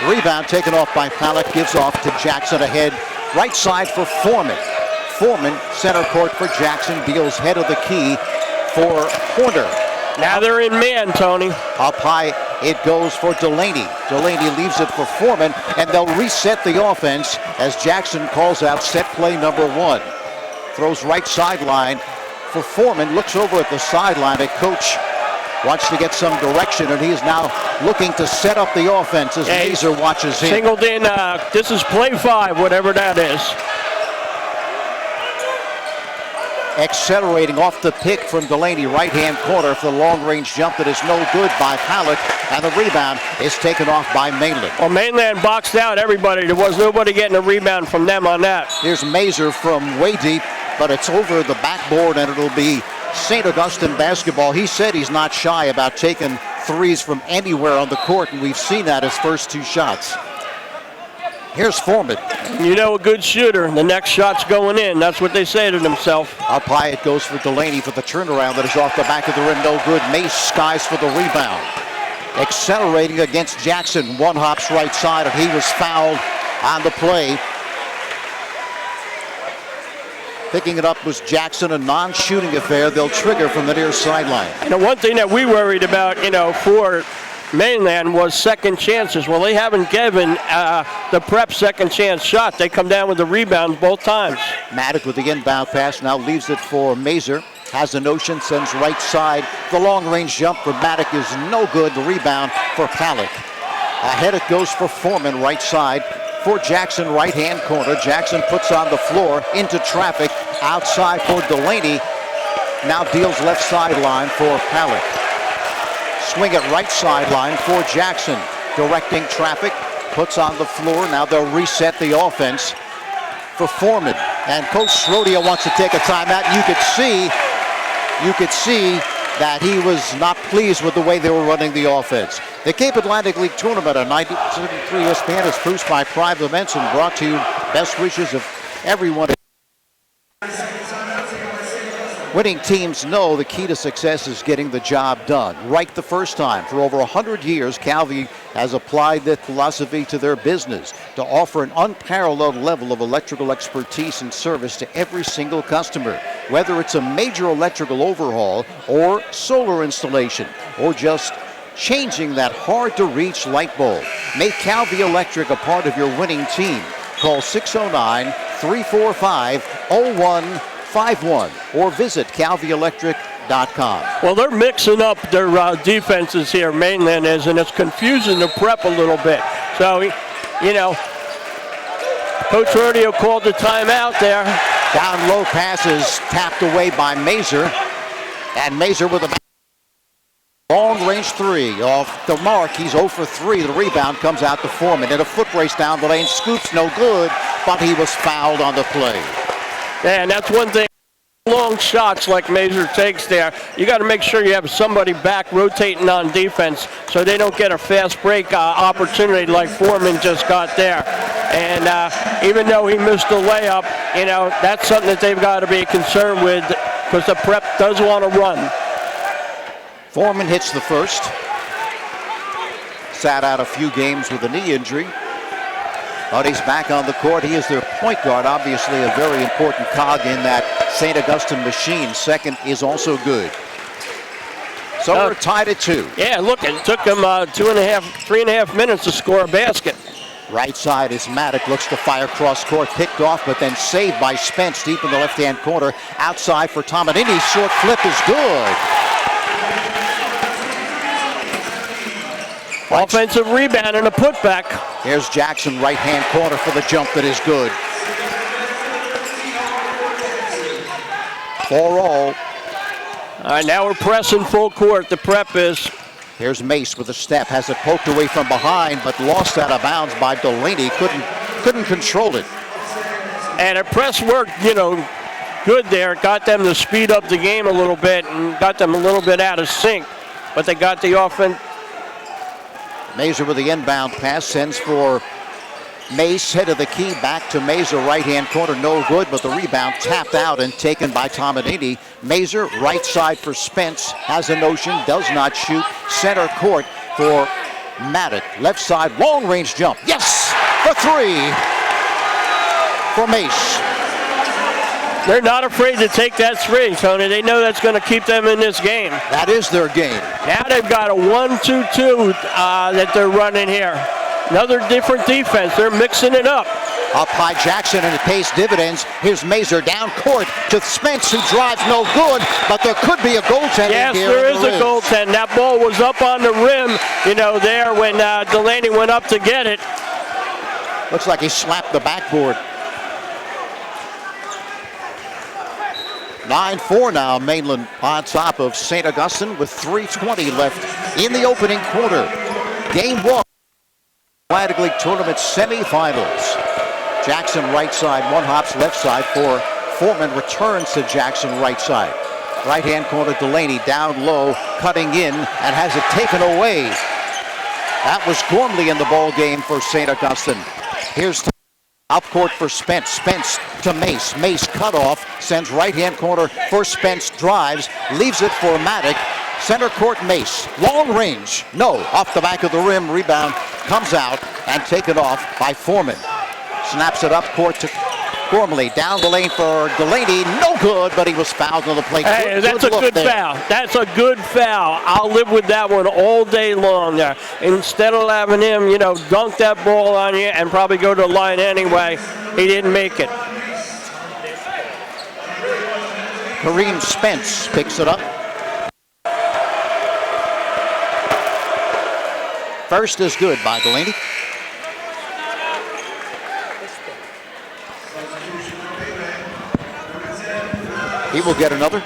Rebound taken off by Palak, gives off to Jackson ahead. Right side for Foreman. Foreman, center court for Jackson, deals head of the key for Horner. Now they're in man, Tony. Up high, it goes for Delaney. Delaney leaves it for Foreman, and they'll reset the offense as Jackson calls out set play number 1. Throws right sideline for Foreman, looks over at the sideline at coach. Wants to get some direction, and he is now looking to set up the offense as Mazer watches him. Singled in, this is play 5, whatever that is. Accelerating off the pick from Delaney, right-hand corner for the long-range jump that is no good by Palak, and the rebound is taken off by Mainland. Well, Mainland boxed out everybody. There was nobody getting a rebound from them on that. Here's Mazer from way deep, but it's over the backboard, and it'll be St. Augustine basketball. He said he's not shy about taking threes from anywhere on the court, and we've seen that his first 2 shots. Here's Foreman. You know, a good shooter, the next shot's going in. That's what they say to themselves. Up high it goes for Delaney for the turnaround that is off the back of the rim. No good. Mace skies for the rebound. Accelerating against Jackson. One hops right side, and he was fouled on the play. Picking it up was Jackson, a non-shooting affair. They'll trigger from the near sideline. And the one thing that we worried about, for Mainland was second chances. Well, they haven't given the Prep second chance shot. They come down with the rebound both times. Maddock with the inbound pass now leaves it for Mazer. Has a notion, sends right side. The long-range jump for Maddock is no good. The rebound for Palak. Ahead it goes for Foreman, right side for Jackson, right-hand corner. Jackson puts on the floor into traffic. Outside for Delaney. Now deals left sideline for Palak. Swing it right sideline for Jackson. Directing traffic, puts on the floor. Now they'll reset the offense for Foreman. And Coach Schrodia wants to take a timeout. You could see that he was not pleased with the way they were running the offense. The Cape Atlantic League Tournament on 93 ESPN is produced by Private Events and brought to you best wishes of everyone. Winning teams know the key to success is getting the job done right the first time. For over 100 years, Calvi has applied that philosophy to their business to offer an unparalleled level of electrical expertise and service to every single customer. Whether it's a major electrical overhaul or solar installation or just changing that hard-to-reach light bulb, make Calvi Electric a part of your winning team. Call 609-345-0151 or visit calvielectric.com. Well, they're mixing up their defenses here, Mainland is, and it's confusing the Prep a little bit. So, Coach Rodeo called the timeout there. Down low passes tapped away by Mazer. And Mazer with a long-range 3 off the mark. He's 0 for 3. The rebound comes out to Foreman. In a foot race down the lane. Scoops no good, but he was fouled on the play. And that's one thing. Long shots like Mazer takes there, you got to make sure you have somebody back rotating on defense so they don't get a fast break opportunity like Foreman just got there. And even though he missed the layup, that's something that they've got to be concerned with because the Prep does want to run. Foreman hits the first. Sat out a few games with a knee injury. But he's back on the court. He is their point guard, obviously a very important cog in that St. Augustine machine. Second is also good. So we're tied at 2. Yeah, look, it took him 3.5 minutes to score a basket. Right side is Maddock, looks to fire cross court, picked off, but then saved by Spence deep in the left-hand corner. Outside for Tomadini, short flip is good. Offensive rebound and a putback. Here's Jackson, right-hand corner for the jump that is good. 4 all. All right, now we're pressing full court. The Prep is. Here's Mace with a step, has it poked away from behind, but lost out of bounds by Delaney. Couldn't control it. And a press worked, good there. Got them to speed up the game a little bit and got them a little bit out of sync. But they got the offense. Mazer with the inbound pass, sends for Mace, head of the key, back to Mazer, right-hand corner, no good, but the rebound tapped out and taken by Tomadini. Mazer, right side for Spence, has a notion, does not shoot. Center court for Maddox, left side, long range jump. Yes, for three for Mace. They're not afraid to take that three, Tony. They know that's going to keep them in this game. That is their game. Now they've got a 1-2-2 that they're running here. Another different defense. They're mixing it up. Up high Jackson, and it pays dividends. Here's Mazur down court to Spence, who drives no good, but there could be a goaltending here. Yes, there is a goaltend. That ball was up on the rim, there when Delaney went up to get it. Looks like he slapped the backboard. 9-4 now, Mainland on top of St. Augustine with 3:20 left in the opening quarter. Game 1, Atlantic League Tournament semifinals. Jackson right side, one hops left side for Foreman, returns to Jackson right side. Right hand corner, Delaney down low, cutting in, and has it taken away. That was Gormley in the ball game for St. Augustine. Here's up court for Spence. Spence to Mace. Mace cut off, sends right hand corner for Spence, drives, leaves it for Maddox. Center court Mace, long range, no, off the back of the rim, rebound comes out and taken off by Foreman. Snaps it up court to Gormley, down the lane for Delaney, no good, but he was fouled on the play. Hey, that's a good foul. That's a good foul. I'll live with that one all day long there. Instead of having him, dunk that ball on you and probably go to the line anyway, he didn't make it. Kareem Spence picks it up. First is good by Delaney. He will get another.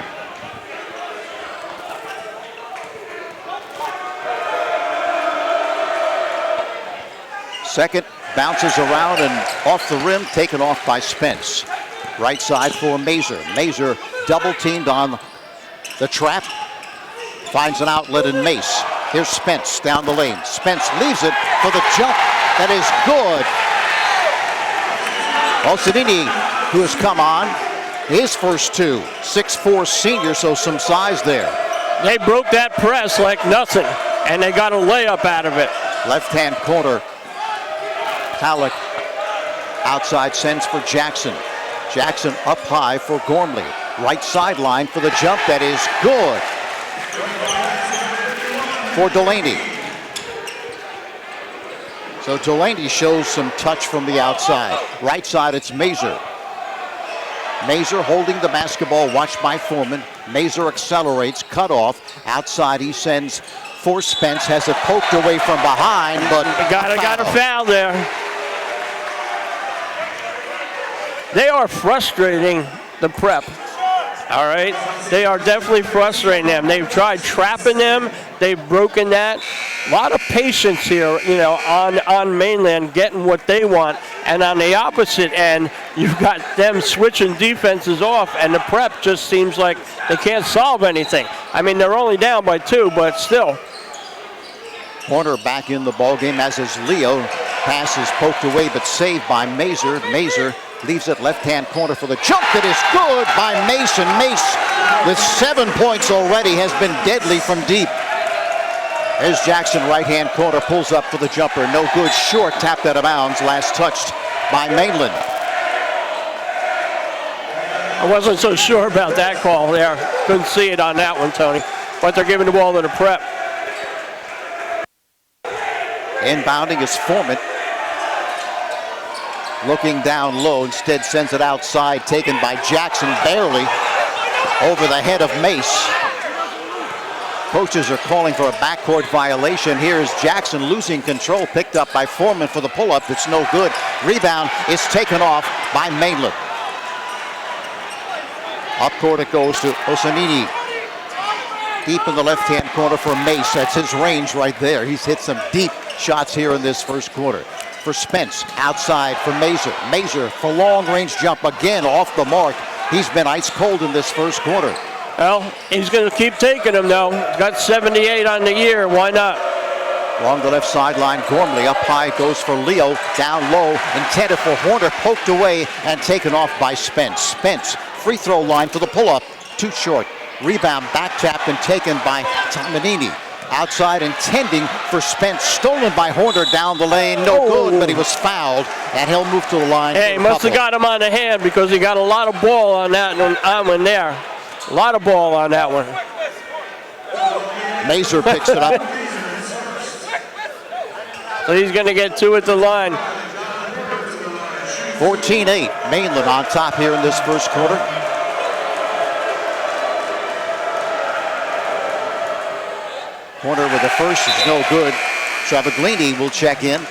Second, bounces around and off the rim, taken off by Spence. Right side for Mazur. Mazur double teamed on the trap. Finds an outlet in Mace. Here's Spence down the lane. Spence leaves it for the jump. That is good. Osadini, who has come on, his first two. 6'4" senior, so some size there. They broke that press like nothing, and they got a layup out of it. Left-hand corner. Halleck outside sends for Jackson. Jackson up high for Gormley. Right sideline for the jump. That is good for Delaney. So Delaney shows some touch from the outside. Right side, it's Mazur. Mazur holding the basketball, watched by Foreman. Mazur accelerates, cut off. Outside he sends for Spence, has it poked away from behind, but got a foul there. They are frustrating the Prep. All right, they are definitely frustrating them. They've tried trapping them. They've broken that. A lot of patience here, on Mainland getting what they want. And on the opposite end, you've got them switching defenses off, and the Prep just seems like they can't solve anything. I mean, they're only down by 2, but still. Corner back in the ballgame, as is Leo. Pass is poked away, but saved by Mazur. Mazur leaves it left-hand corner for the jump. That is good by Mason. Mace, with 7 points already, has been deadly from deep. There's Jackson, right-hand corner, pulls up for the jumper. No good, short, tapped out of bounds. Last touched by Mainland. I wasn't so sure about that call there. Couldn't see it on that one, Tony. But they're giving the ball to the Prep. Inbounding is Foreman. Looking down low, instead sends it outside, taken by Jackson barely over the head of Mace. Coaches are calling for a backcourt violation. Here's Jackson losing control, picked up by Foreman for the pull-up. It's no good. Rebound is taken off by Mainland. Up court it goes to Osanini. Deep in the left-hand corner for Mace. That's his range right there. He's hit some deep shots here in this first quarter. For Spence, outside for Mazur. Mazur for long-range jump again off the mark. He's been ice cold in this first quarter. Well, he's going to keep taking them, though. He's got 78 on the year. Why not? Along the left sideline, Gormley up high goes for Leo. Down low, intended for Horner, poked away and taken off by Spence. Spence, free throw line for the pull-up. Too short. Rebound, back tapped and taken by Tomanini. Outside intending for Spence. Stolen by Horner down the lane. No good, but he was fouled. And he'll move to the line. Hey, he must have got him on the hand because he got a lot of ball on that one there. A lot of ball on that one. Mazur picks it up. So he's going to get 2 at the line. 14-8. Mainland on top here in this first quarter. Horner with the first is no good. Travaglini will check in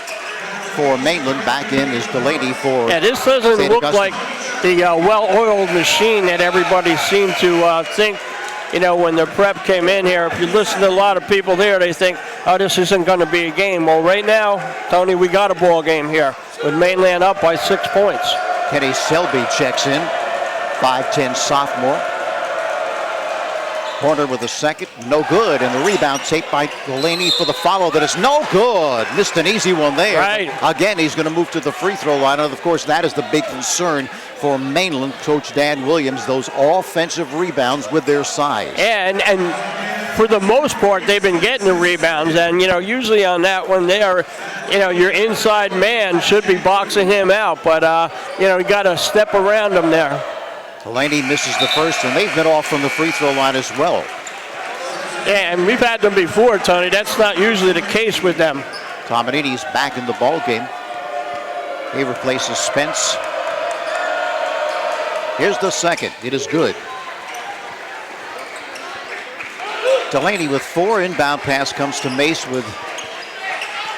for Mainland. Back in is Delaney for this doesn't St. look Augustine. like the well-oiled machine that everybody seemed to think, when the prep came in here. If you listen to a lot of people there, they think, oh, this isn't going to be a game. Well, right now, Tony, we got a ball game here with Mainland up by 6 points. Kenny Selby checks in, 5'10" sophomore. Horner with the second, no good, and the rebound taped by Delaney for the follow that is no good. Missed an easy one there. Right. Again, he's going to move to the free throw line, and of course that is the big concern for Mainland. Coach Dan Williams, those offensive rebounds with their size. And for the most part, they've been getting the rebounds, and usually on that one there, your inside man should be boxing him out, but you got to step around him there. Delaney misses the first, and they've been off from the free throw line as well. Yeah, and we've had them before, Tony. That's not usually the case with them. Tomanini's back in the ball game. He replaces Spence. Here's the second. It is good. Delaney with 4. Inbound pass comes to Mace with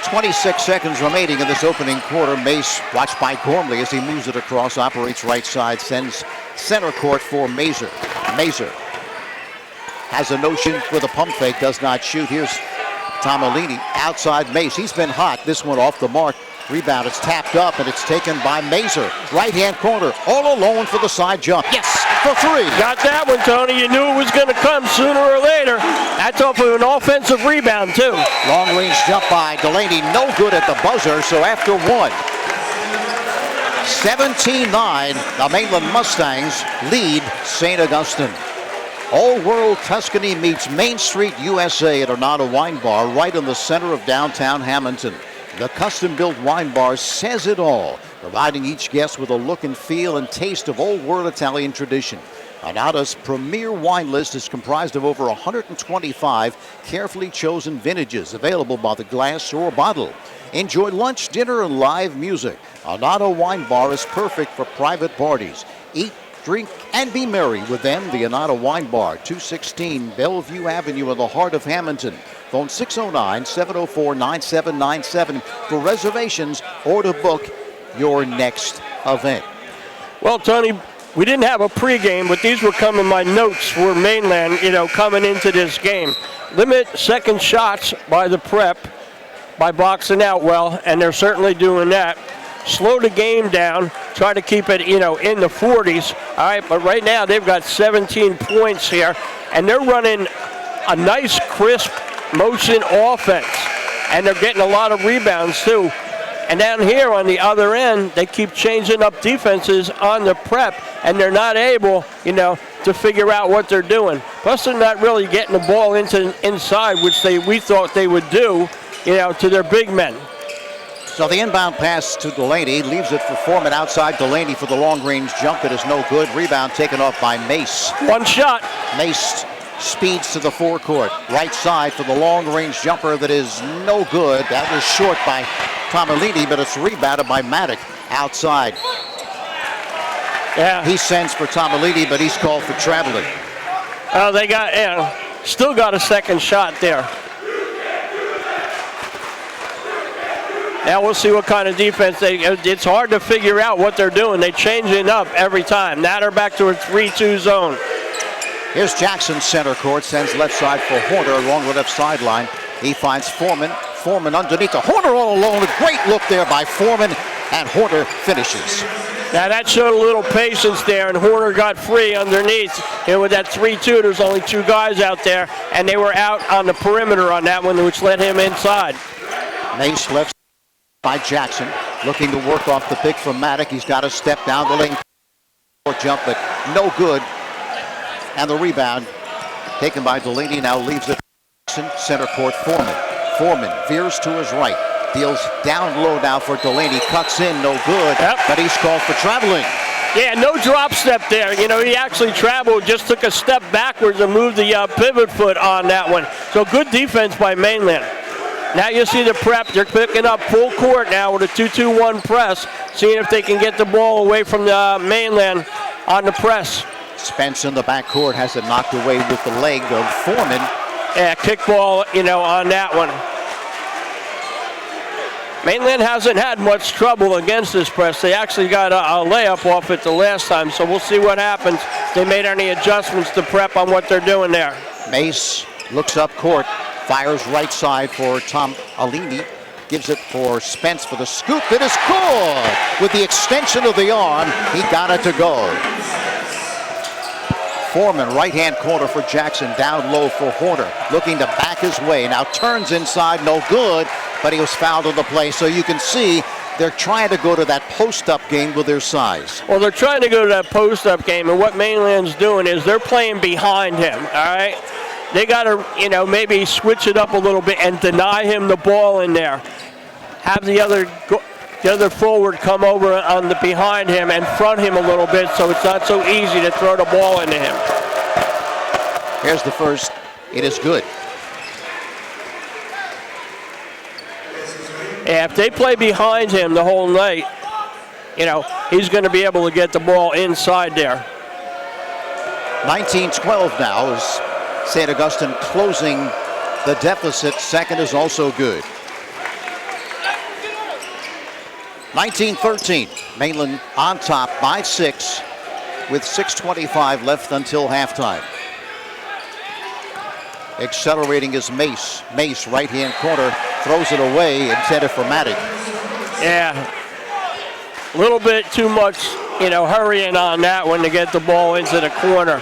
26 seconds remaining in this opening quarter. Mace, watched by Gormley as he moves it across, operates right side, sends center court for Mazur. Mazur has a notion with a pump fake, does not shoot. Here's Tomalini outside Mace. He's been hot. This one off the mark. Rebound, it's tapped up, and it's taken by Mazur. Right-hand corner, all alone for the side jump. Yes, for 3. Got that one, Tony. You knew it was going to come sooner or later. That's off of an offensive rebound, too. Long-range jump by Delaney, no good at the buzzer, so after 1. 17-9, the Mainland Mustangs lead St. Augustine. All World Tuscany meets Main Street USA at Arnado Wine Bar right in the center of downtown Hamilton. The custom-built wine bar says it all, providing each guest with a look and feel and taste of Old World Italian tradition. Arnado's premier wine list is comprised of over 125 carefully chosen vintages available by the glass or bottle. Enjoy lunch, dinner, and live music. Arnado Wine Bar is perfect for private parties. Eat, drink, and be merry with them. The Arnado Wine Bar, 216 Bellevue Avenue in the heart of Hamilton. Phone 609-704-9797 for reservations or to book your next event. Well, Tony, we didn't have a pregame, but these were coming my notes for Mainland, coming into this game. Limit second shots by the prep by boxing out well, and they're certainly doing that. Slow the game down, try to keep it, in the 40s. All right, but right now they've got 17 points here, and they're running a nice, crisp motion offense, and they're getting a lot of rebounds too. And down here on the other end, they keep changing up defenses on the prep, and they're not able, to figure out what they're doing. Plus, they're not really getting the ball inside, which we thought they would do, to their big men. So the inbound pass to Delaney leaves it for Foreman outside. Delaney for the long-range jump that is no good. Rebound taken off by Mace. One shot. Mace speeds to the forecourt. Right side for the long-range jumper that is no good. That was short by Tomalini, but it's rebounded by Maddock outside. Yeah. He sends for Tomalini, but he's called for traveling. They still got a second shot there. Now we'll see what kind of defense it's hard to figure out what they're doing. They change it up every time. Now they're back to a 3-2 zone. Here's Jackson center court, sends left side for Horner along the left sideline. He finds Foreman. Foreman underneath the Horner all alone. A great look there by Foreman, and Horner finishes. Now that showed a little patience there, and Horner got free underneath. And with that 3-2, there's only 2 guys out there, and they were out on the perimeter on that one, which led him inside. Mace left by Jackson, looking to work off the pick from Maddock. He's got to step down the lane. Jump, but no good. And the rebound taken by Delaney now leaves it Jackson, center court, Foreman. Foreman veers to his right. Deals down low now for Delaney. Cuts in, no good. Yep. But he's called for traveling. Yeah, no drop step there. You know, he actually traveled, just took a step backwards and moved the pivot foot on that one. So good defense by Mainland. Now you see the prep. They're picking up full court now with a 2-2-1 press, seeing if they can get the ball away from the Mainland on the press. Spence in the backcourt has it knocked away with the leg of Foreman. Yeah, kickball, you know, on that one. Mainland hasn't had much trouble against this press. They actually got a layup off it the last time, so we'll see what happens. They made any adjustments to prep on what they're doing there. Mace looks up court, fires right side for Tom Alini, gives it for Spence for the scoop. It is good! With the extension of the arm, he got it to go. Foreman, right-hand corner for Jackson, down low for Horner, looking to back his way. Now turns inside, no good, but he was fouled on the play. So you can see they're trying to go to that post-up game with their size. Well, they're trying to go to that post-up game, and what Mainland's doing is they're playing behind him, all right? They got to, you know, maybe switch it up a little bit and deny him the ball in there. Have the other forward come over on the behind him and front him a little bit, so it's not so easy to throw the ball into him. Here's the first. It is good. Yeah, if they play behind him the whole night, you know, he's going to be able to get the ball inside there. 19-12 now is St. Augustine closing the deficit. Second is also good. 19-13, Mainland on top by 6 with 6:25 left until halftime. Accelerating is Mace. Mace, right-hand corner, throws it away, intended for Maddox. Yeah, a little bit too much, you know, hurrying on that one to get the ball into the corner.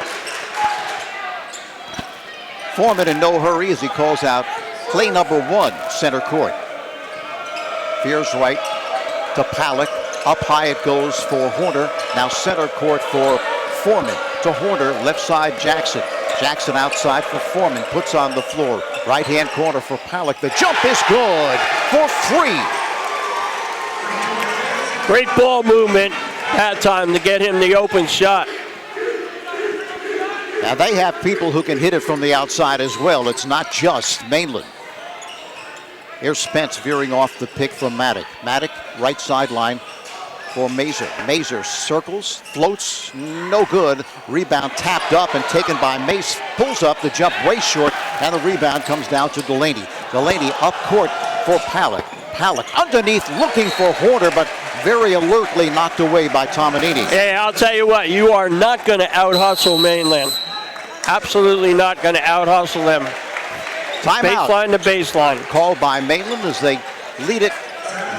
Foreman in no hurry as he calls out play number 1, center court. Veers right to Palak. Up high it goes for Horner. Now center court for Foreman. To Horner, left side Jackson. Jackson outside for Foreman. Puts on the floor. Right-hand corner for Palak. The jump is good for 3. Great ball movement that time to get him the open shot. Now they have people who can hit it from the outside as well. It's not just Mainland. Here's Spence veering off the pick from Maddox. Maddox, right sideline for Mazer. Mazer circles, floats, no good. Rebound tapped up and taken by Mace. Pulls up, the jump way short, and the rebound comes down to Delaney. Delaney up court for Palak. Palak underneath looking for Horner, but very alertly knocked away by Tomanini. Yeah, I'll tell you what, you are not going to out-hustle Mainland. Absolutely not going to out-hustle them. Timeout. Baseline to baseline. Called by Mainland as they lead it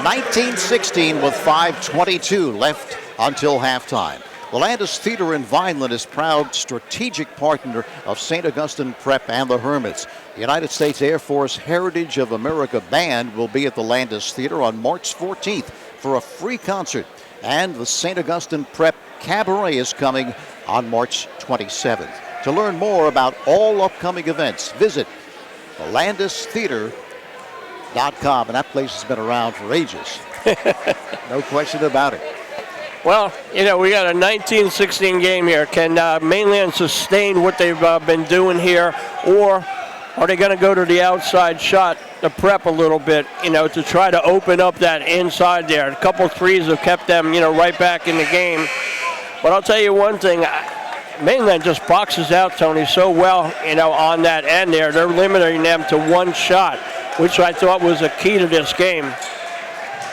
19-16 with 5:22 left until halftime. The Landis Theater in Vineland is proud strategic partner of St. Augustine Prep and the Hermits. The United States Air Force Heritage of America Band will be at the Landis Theater on March 14th for a free concert. And the St. Augustine Prep Cabaret is coming on March 27th. To learn more about all upcoming events, visit thelandistheater.com, and that place has been around for ages. No question about it. Well, you know, we got a 19-16 game here. Can Mainland sustain what they've been doing here, or are they going to go to the outside shot to prep a little bit, you know, to try to open up that inside there? A couple threes have kept them, you know, right back in the game. But I'll tell you one thing. Mainland just boxes out, Tony, so well, you know, on that end there. They're limiting them to one shot, which I thought was a key to this game.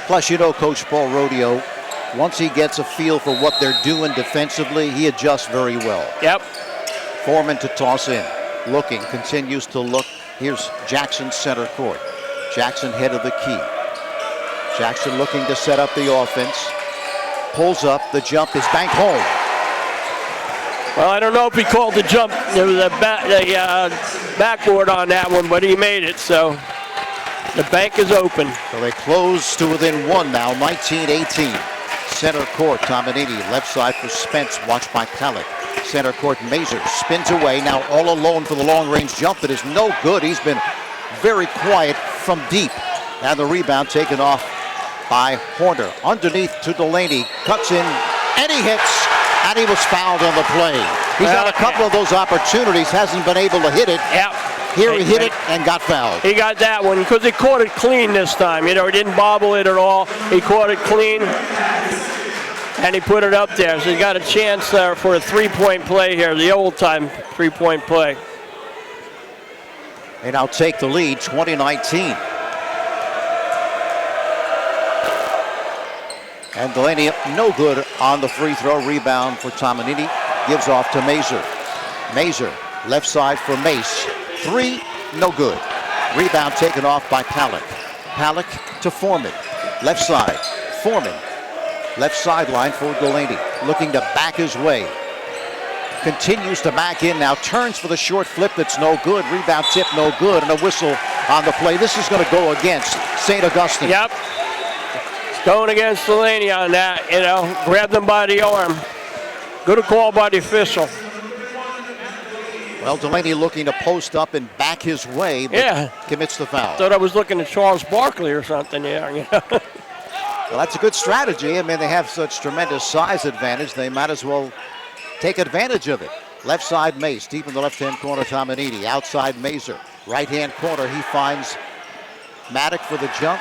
Plus, you know, Coach Paul Rodeo, once he gets a feel for what they're doing defensively, he adjusts very well. Yep. Foreman to toss in. Looking, continues to look. Here's Jackson center court. Jackson head of the key. Jackson looking to set up the offense. Pulls up, the jump is banked home. Well, I don't know if he called the jump, the backboard on that one, but he made it, so the bank is open. So they close to within 1 now, 19-18. Center court, Tomanini, left side for Spence, watched by Palak. Center court, Mazur spins away. Now all alone for the long-range jump that is no good. He's been very quiet from deep. And the rebound taken off by Horner. Underneath to Delaney. Cuts in, and he hits. And he was fouled on the play. He's had a couple of those opportunities, hasn't been able to hit it. Yep. Here he hit it and got fouled. He got that one because he caught it clean this time. He didn't bobble it at all. He caught it clean, and he put it up there. So he got a chance there for a three-point play here, the old-time three-point play. They now take the lead, 2019. And Delaney no good on the free throw. Rebound for Tomanini. Gives off to Mazur. Mazur, left side for Mace. Three, no good. Rebound taken off by Palick. Palick to Foreman. Left side, Foreman. Left sideline for Delaney. Looking to back his way. Continues to back in now. Turns for the short flip that's no good. Rebound tip no good. And a whistle on the play. This is going to go against St. Augustine. Yep. Going against Delaney on that, grabbed him by the arm. Good call by the official. Well, Delaney looking to post up and back his way, but commits the foul. Thought I was looking at Charles Barkley or something there. Well, that's a good strategy. I mean, they have such tremendous size advantage. They might as well take advantage of it. Left side Mace, deep in the left-hand corner, Tomanini. Outside Mazur. Right-hand corner, he finds Maddock for the jump.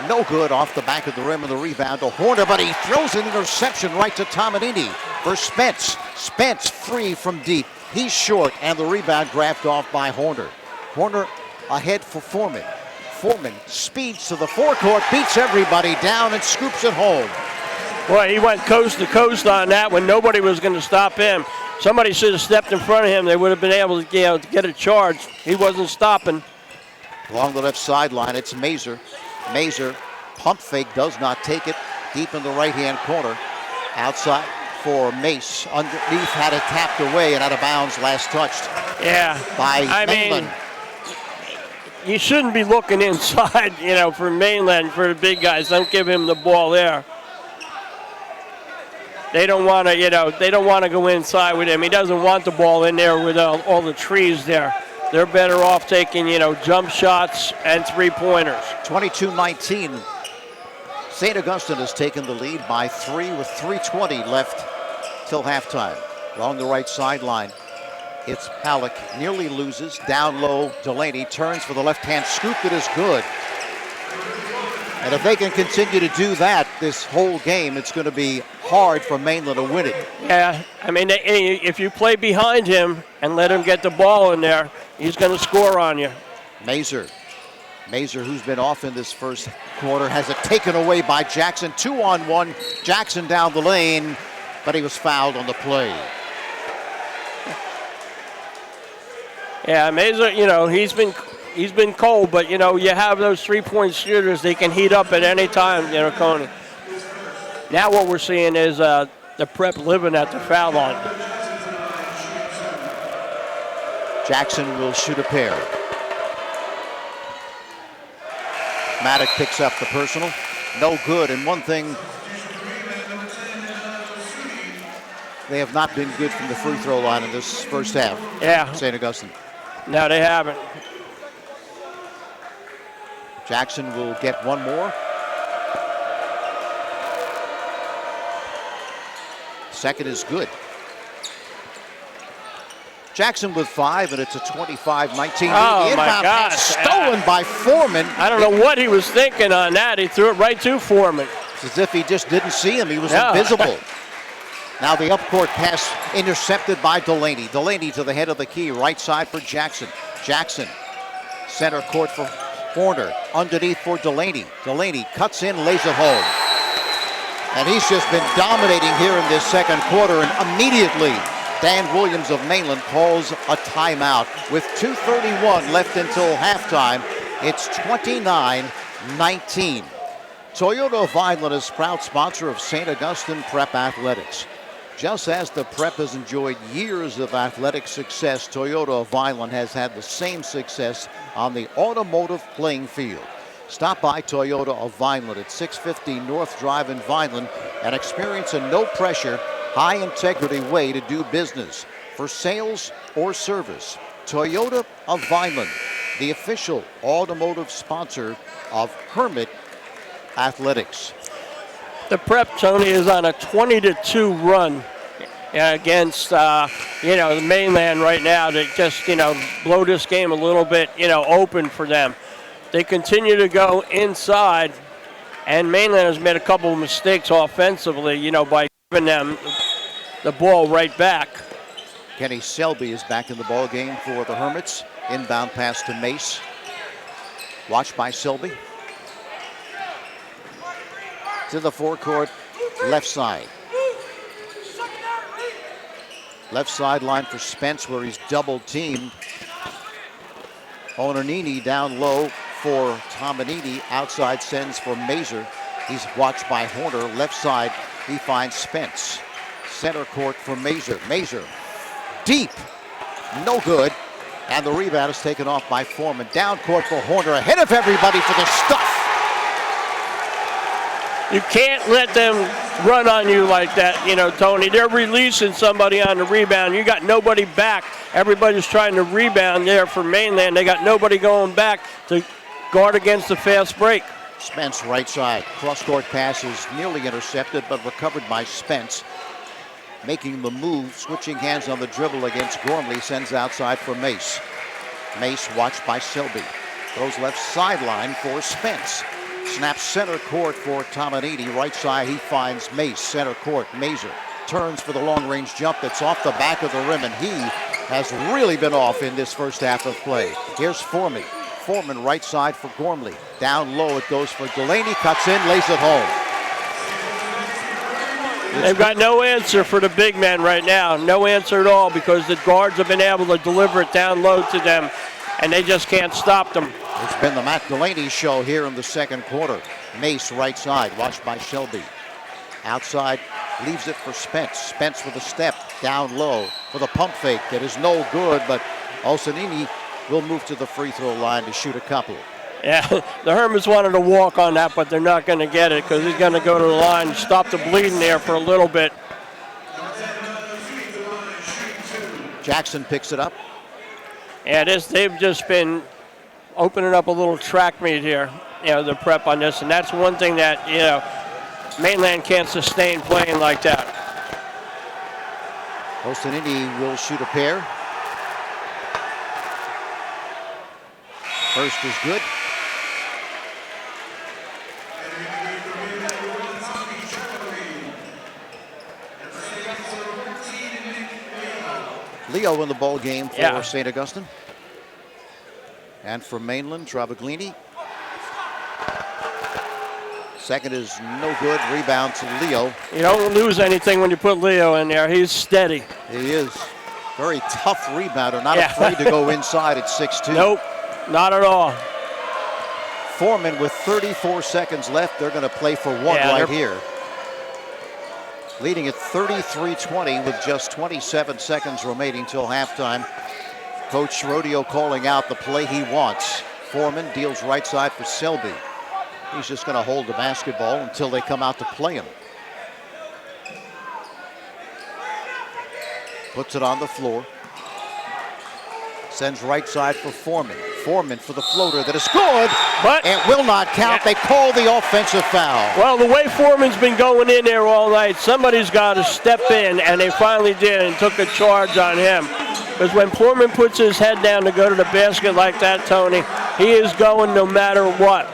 No good off the back of the rim, and the rebound to Horner, but he throws an interception right to Tomanini for Spence. Spence free from deep. He's short, and the rebound grabbed off by Horner. Horner ahead for Foreman. Foreman speeds to the forecourt, beats everybody down, and scoops it home. Boy, he went coast to coast on that when nobody was going to stop him. Somebody should have stepped in front of him. They would have been able to get a charge. He wasn't stopping. Along the left sideline, it's Mazur. Mazur, pump fake, does not take it. Deep in the right-hand corner. Outside for Mace. Underneath, had it tapped away and out of bounds, last touched. Yeah. By Mainland. You shouldn't be looking inside, for Mainland, for the big guys. Don't give him the ball there. They don't want to, they don't want to go inside with him. He doesn't want the ball in there with all the trees there. They're better off taking, jump shots and three-pointers. 22-19. St. Augustine has taken the lead by 3 with 3:20 left till halftime. Along the right sideline, it's Palick. Nearly loses. Down low, Delaney turns for the left-hand scoop that is good. And if they can continue to do that this whole game, it's going to be hard for Mainland to win it. Yeah, if you play behind him and let him get the ball in there, he's going to score on you. Mazur, who's been off in this first quarter, has it taken away by Jackson. 2-on-1. Jackson down the lane, but he was fouled on the play. Yeah, Mazur, he's been cold, but you have those three-point shooters. They can heat up at any time, Coney. Now what we're seeing is the prep living at the foul line. Jackson will shoot a pair. Maddock picks up the personal. No good. And one thing, they have not been good from the free throw line in this first half. Yeah. St. Augustine. No, they haven't. Jackson will get one more. Second is good. Jackson with 5, and it's a 25-19 lead. Oh, the my inbound gosh. pass stolen by Foreman. I don't know what he was thinking on that. He threw it right to Foreman. It's as if he just didn't see him. He was invisible. Now the up-court pass intercepted by Delaney. Delaney to the head of the key, right side for Jackson. Jackson, center court for Horner. Underneath for Delaney. Delaney cuts in, lays it home. And he's just been dominating here in this second quarter, and immediately Dan Williams of Mainland calls a timeout. With 2:31 left until halftime, it's 29-19. Toyota of Vineland is proud sponsor of St. Augustine Prep Athletics. Just as the Prep has enjoyed years of athletic success, Toyota of Vineland has had the same success on the automotive playing field. Stop by Toyota of Vineland at 650 North Drive in Vineland and experience a no-pressure, high integrity way to do business. For sales or service, Toyota of Vineland, the official automotive sponsor of Hermit Athletics. The Prep, Tony, is on a 20-2 run against, the Mainland right now to just, blow this game a little bit, open for them. They continue to go inside, and Mainland has made a couple of mistakes offensively, by giving them the ball right back. Kenny Selby is back in the ball game for the Hermits. Inbound pass to Mace. Watched by Selby. To the forecourt, left side. Left sideline for Spence where he's double teamed. Onanini down low for Tomanini. Outside sends for Mazer. He's watched by Horner. Left side, he finds Spence. Center court for Mazer. Mazer deep, no good. And the rebound is taken off by Foreman. Down court for Horner, ahead of everybody for the stuff. You can't let them run on you like that, Tony. They're releasing somebody on the rebound. You got nobody back. Everybody's trying to rebound there for Mainland. They got nobody going back to guard against the fast break. Spence right side. Cross-court pass is nearly intercepted, but recovered by Spence. Making the move, switching hands on the dribble against Gormley, sends outside for Mace. Mace watched by Selby. Goes left sideline for Spence. Snaps center court for Tomanini. Right side, he finds Mace. Center court, Mazer turns for the long-range jump that's off the back of the rim, and he has really been off in this first half of play. Here's Foreman. Foreman right side for Gormley. Down low, it goes for Delaney. Cuts in, lays it home. They've got no answer for the big men right now. No answer at all because the guards have been able to deliver it down low to them, and they just can't stop them. It's been the Matt Delaney show here in the second quarter. Mace right side, watched by Shelby. Outside, leaves it for Spence. Spence with a step, down low for the pump fake that is no good, but Olsanini will move to the free throw line to shoot a couple. Yeah, the Hermits wanted to walk on that, but they're not going to get it because he's going to go to the line and stop the bleeding there for a little bit. Jackson picks it up. Yeah, they've just been opening up a little track meet here, the Prep on this, and that's one thing that, Mainland can't sustain playing like that. Olsanini will shoot a pair. First is good. Leo in the ball game for St. Augustine. And for Mainland, Travaglini. Second is no good. Rebound to Leo. You don't lose anything when you put Leo in there. He's steady. He is. Very tough rebounder. Not afraid to go inside at 6'2". Nope, not at all. Foreman with 34 seconds left. They're going to play for one right here. Leading at 33-20 with just 27 seconds remaining till halftime. Coach Rodeo calling out the play he wants. Foreman deals right side for Selby. He's just going to hold the basketball until they come out to play him. Puts it on the floor. Sends right side for Foreman. Foreman for the floater that is good, but it will not count. They call the offensive foul. Well, the way Foreman's been going in there all night, somebody's got to step in, and they finally did and took a charge on him. Because when Foreman puts his head down to go to the basket like that, Tony, he is going no matter what.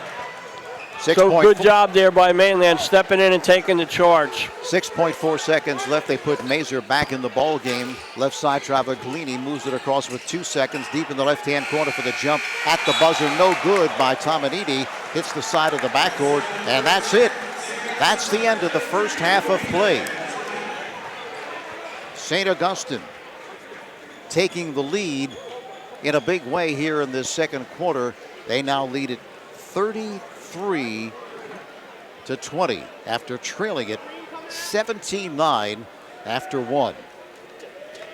So good job there by Mainland stepping in and taking the charge. 6.4 seconds left. They put Mazer back in the ball game. Left side, Travaglini moves it across with 2 seconds. Deep in the left-hand corner for the jump. At the buzzer, no good by Tomanini. Hits the side of the backboard, and that's it. That's the end of the first half of play. St. Augustine taking the lead in a big way here in this second quarter. They now lead it 33-20 after trailing it 17-9 after one.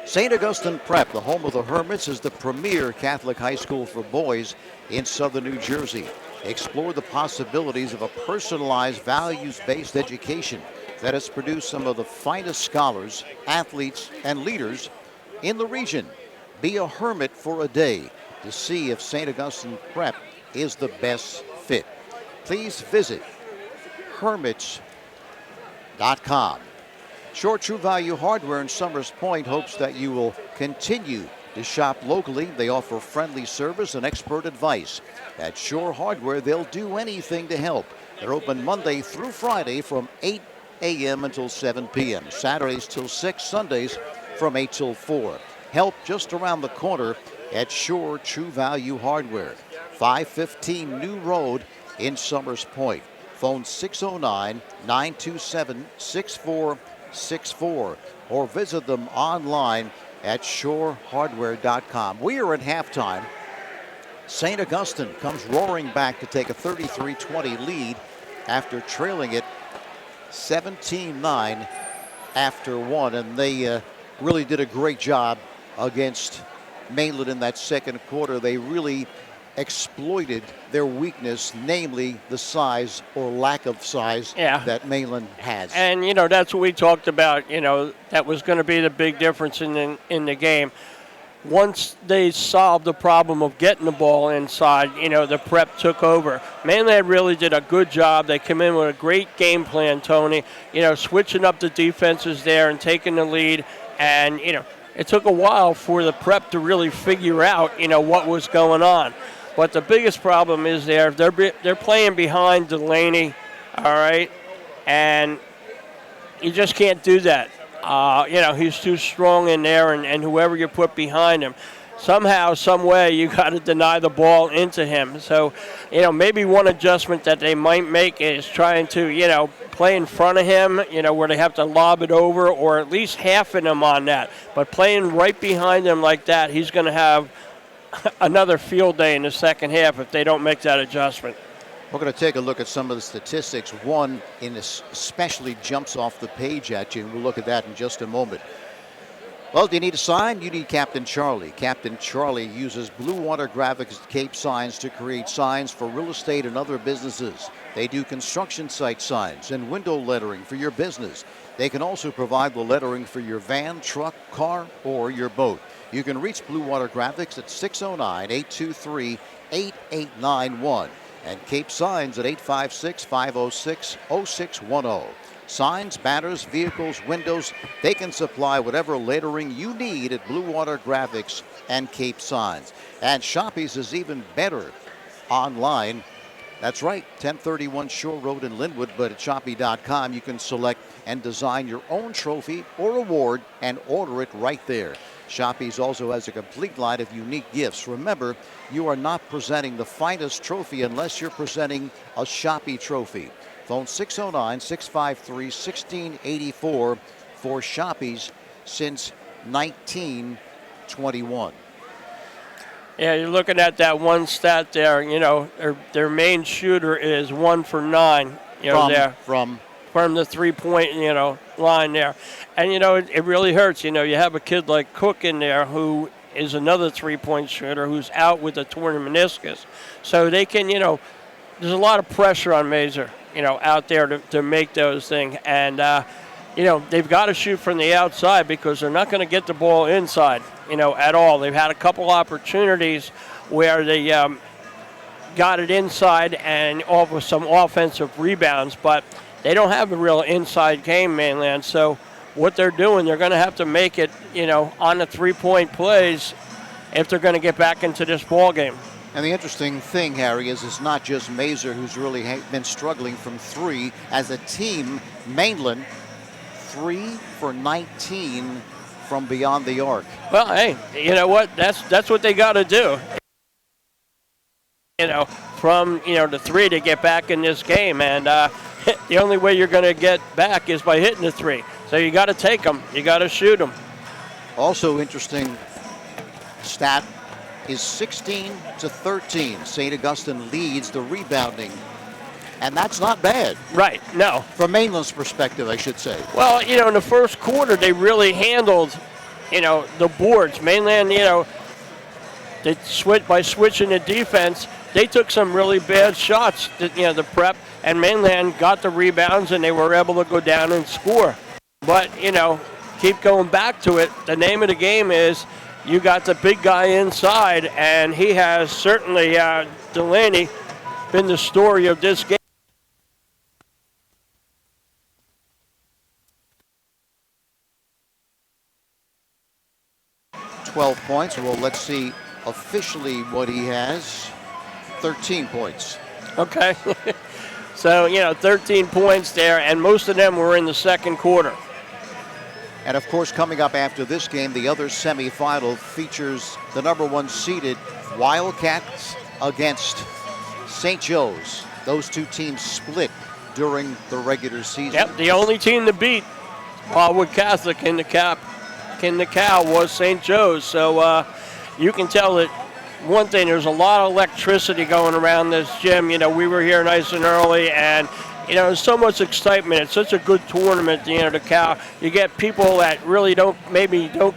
St. Augustine Prep, the home of the Hermits, is the premier Catholic high school for boys in southern New Jersey. Explore the possibilities of a personalized, values-based education that has produced some of the finest scholars, athletes, and leaders in the region. Be a hermit for a day to see if St. Augustine Prep is the best fit. Please visit hermits.com. Shore True Value Hardware in Summers Point hopes that you will continue to shop locally. They offer friendly service and expert advice. At Shore Hardware, they'll do anything to help. They're open Monday through Friday from 8 a.m. until 7 p.m. Saturdays till 6, Sundays from 8 till 4. Help just around the corner at Shore True Value Hardware, 515 New Road in Summers Point. Phone 609-927-6464 or visit them online at shorehardware.com. We are at halftime. St. Augustine comes roaring back to take a 33-20 lead after trailing it 17-9 after one, and they really did a great job against Mainland in that second quarter. They really exploited their weakness, namely the size or lack of size that Mainland has. And, that's what we talked about, that was going to be the big difference in the game. Once they solved the problem of getting the ball inside, the Prep took over. Mainland really did a good job. They come in with a great game plan, Tony, switching up the defenses there and taking the lead. And, it took a while for the Prep to really figure out, what was going on. But the biggest problem is they're playing behind Delaney, all right, and you just can't do that. He's too strong in there, and whoever you put behind him, somehow, some way, you got to deny the ball into him. So, maybe one adjustment that they might make is trying to, play in front of him, where they have to lob it over, or at least halfing him on that. But playing right behind him like that, he's going to have another field day in the second half if they don't make that adjustment. We're going to take a look at some of the statistics. One especially jumps off the page at you, and we'll look at that in just a moment. Well, do you need a sign? You need Captain Charlie. Captain Charlie uses Blue Water Graphics at Cape Signs to create signs for real estate and other businesses. They do construction site signs and window lettering for your business. They can also provide the lettering for your van, truck, car, or your boat. You can reach Blue Water Graphics at 609-823-8891 and Cape Signs at 856-506-0610. Signs, banners, vehicles, windows, they can supply whatever lettering you need at Blue Water Graphics and Cape Signs. And Shoppy's is even better online. That's right, 1031 Shore Road in Linwood, but at Shoppy.com you can select and design your own trophy or award and order it right there. Shoppy's also has a complete line of unique gifts. Remember, you are not presenting the finest trophy unless you're presenting a Shoppy trophy. Phone 609-653-1684 for Shoppy's since 1921. Yeah, you're looking at that one stat there. Their main shooter is 1 for 9. From the 3-point line there, and it really hurts. You have a kid like Cook in there who is another 3-point shooter who's out with a torn meniscus, so they can there's a lot of pressure on Mazur out there to make those things, and they've got to shoot from the outside because they're not going to get the ball inside at all. They've had a couple opportunities where they got it inside and offer some offensive rebounds, but they don't have a real inside game, Mainland. So what they're doing, they're going to have to make it, on the 3-point plays if they're going to get back into this ball game. And the interesting thing, Harry, is it's not just Mazur who's really been struggling from 3. As a team, Mainland, 3 for 19 from beyond the arc. Well, hey, you know what? That's what they got to do. From the 3 to get back in this game, and the only way you're going to get back is by hitting the 3. So you got to take them. You got to shoot them. Also interesting stat is 16-13. St. Augustine leads the rebounding, and that's not bad. Right, no. From Mainland's perspective, I should say. Well, in the first quarter, they really handled, the boards. Mainland, by switching the defense, they took some really bad shots, the Prep, and Mainland got the rebounds, and they were able to go down and score. But, keep going back to it. The name of the game is you got the big guy inside, and he has certainly, Delaney, been the story of this game. 12 points. Well, let's see officially what he has. 13 points. Okay. So, 13 points there, and most of them were in the second quarter. And, of course, coming up after this game, the other semifinal features the number 1 seeded Wildcats against St. Joe's. Those two teams split during the regular season. Yep, the only team to beat Wildwood Catholic in the Cal was St. Joe's. So you can tell that one thing, there's a lot of electricity going around this gym. We were here nice and early, and there's so much excitement. It's such a good tournament, the Cal. You get people that really don't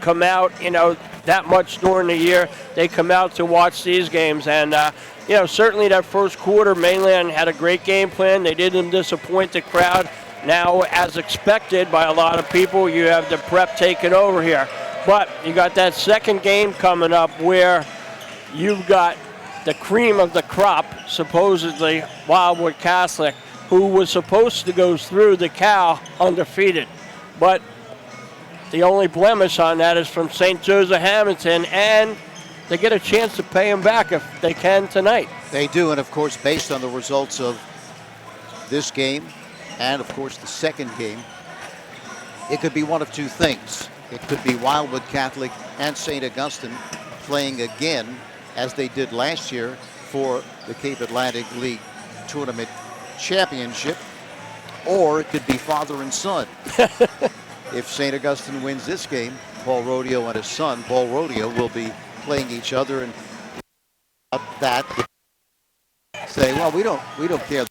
come out, that much during the year. They come out to watch these games, and certainly that first quarter, Mainland had a great game plan. They didn't disappoint the crowd. Now, as expected by a lot of people, you have the Prep taking over here. But you got that second game coming up where you've got the cream of the crop, supposedly Wildwood Catholic, who was supposed to go through the Cal undefeated. But the only blemish on that is from St. Joseph Hamilton, and they get a chance to pay them back if they can tonight. They do, and of course, based on the results of this game, and of course the second game, it could be one of two things. It could be Wildwood Catholic and St. Augustine playing again, as they did last year, for the Cape Atlantic League Tournament Championship, or it could be father and son. If St. Augustine wins this game, Paul Rodeo and his son, Paul Rodeo, will be playing each other, and that say, well, we don't care.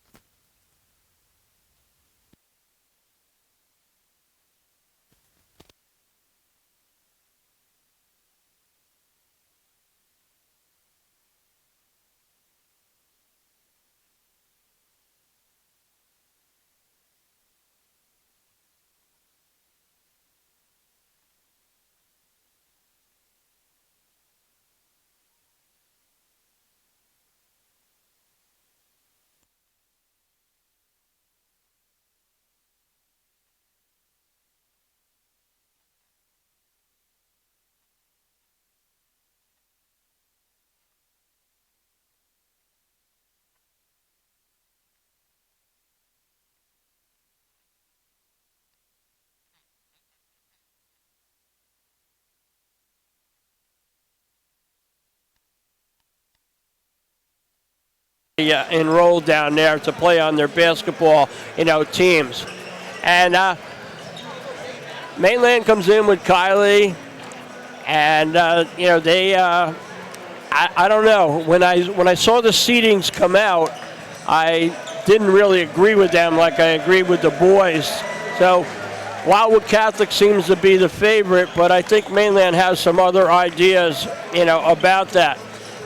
Enrolled down there to play on their basketball, teams. And Mainland comes in with Kylie, and they. I don't know. When I saw the seedings come out, I didn't really agree with them like I agreed with the boys. So Wildwood Catholic seems to be the favorite, but I think Mainland has some other ideas, about that.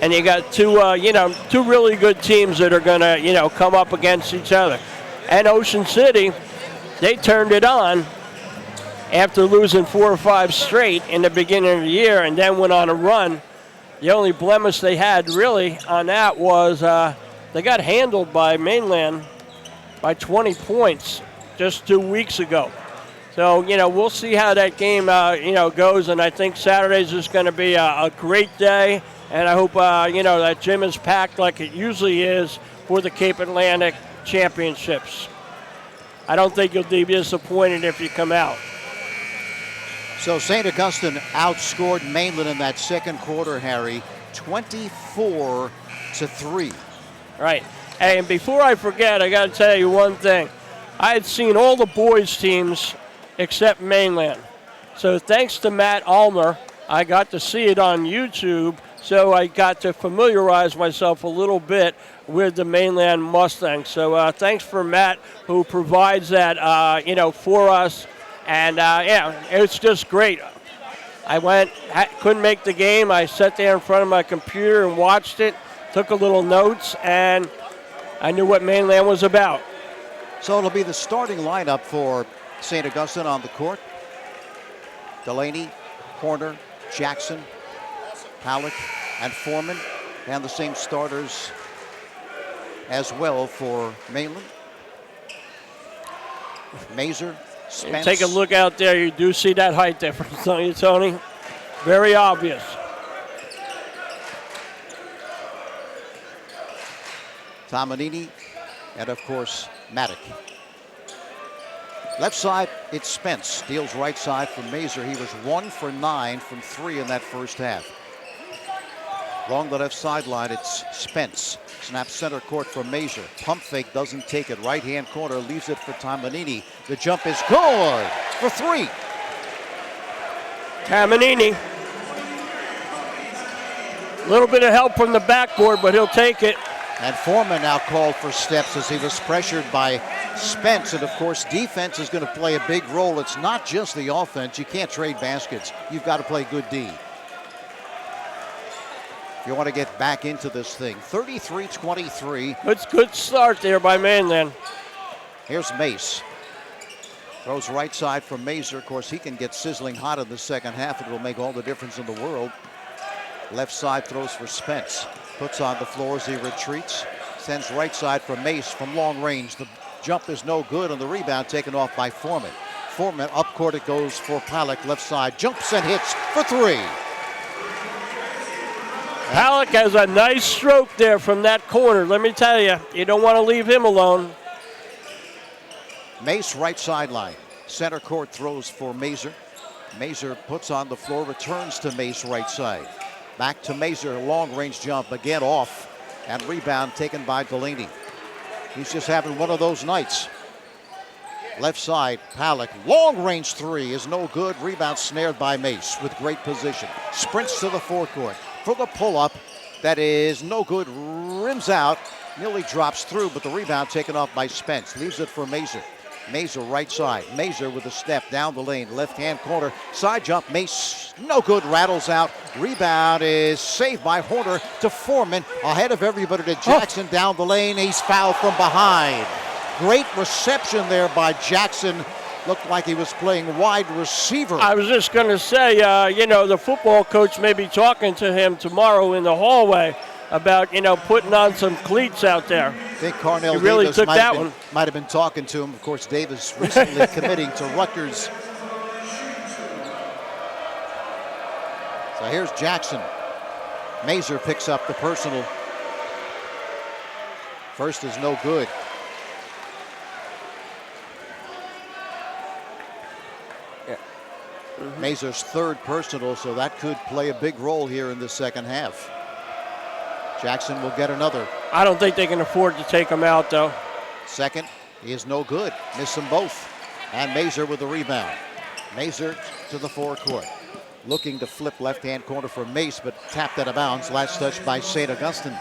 And you got two really good teams that are going to, come up against each other. And Ocean City, they turned it on after losing 4 or 5 straight in the beginning of the year, and then went on a run. The only blemish they had really on that was they got handled by Mainland by 20 points just 2 weeks ago. So, we'll see how that game, goes, and I think Saturday's just going to be a great day. And I hope, that gym is packed like it usually is for the Cape Atlantic Championships. I don't think you'll be disappointed if you come out. So St. Augustine outscored Mainland in that second quarter, Harry, 24-3. Right. Hey, and before I forget, I got to tell you one thing. I had seen all the boys' teams except Mainland. So thanks to Matt Ulmer, I got to see it on YouTube. So I got to familiarize myself a little bit with the Mainland Mustangs. So thanks for Matt, who provides that, for us. And, it's just great. I couldn't make the game. I sat there in front of my computer and watched it. took a little notes, and I knew what Mainland was about. So it'll be the starting lineup for St. Augustine on the court. Delaney, Horner, Jackson, Halleck, and Foreman, and the same starters as well for Mainland. Mazer, Spence. Take a look out there. You do see that height difference, don't you, Tony? Very obvious. Tomanini, and of course, Maddock. Left side, it's Spence. Steals right side from Mazer. He was 1 for 9 from 3 in that first half. Along the left sideline, it's Spence. Snaps center court from Mazer. Pump fake, doesn't take it. Right-hand corner, leaves it for Tomanini. The jump is good for 3. Tomanini. A little bit of help from the backboard, but he'll take it. And Foreman now called for steps as he was pressured by Spence. And of course, defense is going to play a big role. It's not just the offense. You can't trade baskets. You've got to play good D. If you want to get back into this thing. 33-23. Good start there by Mainland. Here's Mace. Throws right side from Mazer. Of course, he can get sizzling hot in the second half. It will make all the difference in the world. Left side throws for Spence. Puts on the floor as he retreats. Sends right side from Mace from long range. The jump is no good, and the rebound taken off by Foreman. Foreman up court it goes for Halleck. Left side jumps and hits for 3. Halleck has a nice stroke there from that corner. Let me tell you, you don't want to leave him alone. Mace right sideline. Center court throws for Mazer. Mazer puts on the floor, returns to Mace right side. Back to Mazer, long range jump, again off, and rebound taken by Delaney. He's just having one of those nights. Left side, Halleck, long range 3 is no good. Rebound snared by Mace with great position. Sprints to the forecourt for the pull-up. That is no good, rims out, nearly drops through, but the rebound taken off by Spence. Leaves it for Mazer. Mazer right side. Mazer with a step down the lane. Left-hand corner. Side jump. Mace no good. Rattles out. Rebound is saved by Horner to Foreman. Ahead of everybody to Jackson down the lane. He's fouled from behind. Great reception there by Jackson. Looked like he was playing wide receiver. I was just going to say, the football coach may be talking to him tomorrow in the hallway about, putting on some cleats out there. I think Carnell he really Davis took that one. Might have been talking to him. Of course, Davis recently committing to Rutgers. So here's Jackson. Mazer picks up the personal. First is no good. Mazer's third personal, so that could play a big role here in the second half. Jackson will get another. I don't think they can afford to take him out, though. Second is no good. Miss them both. And Mazer with the rebound. Mazer to the forecourt. Looking to flip left-hand corner for Mace, but tapped out of bounds. Last touch by St. Augustine.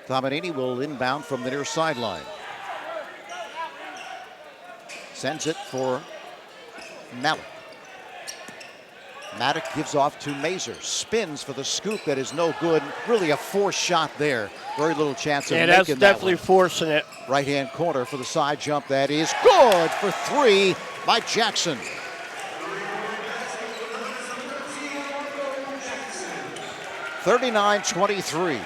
Tomanini will inbound from the near sideline. Sends it for Mallet. Maddock gives off to Mazer. Spins for the scoop that is no good. Really a forced shot there. Very little chance of making that one. Yeah, that's definitely forcing it. Right-hand corner for the side jump. That is good for 3 by Jackson. (39-23).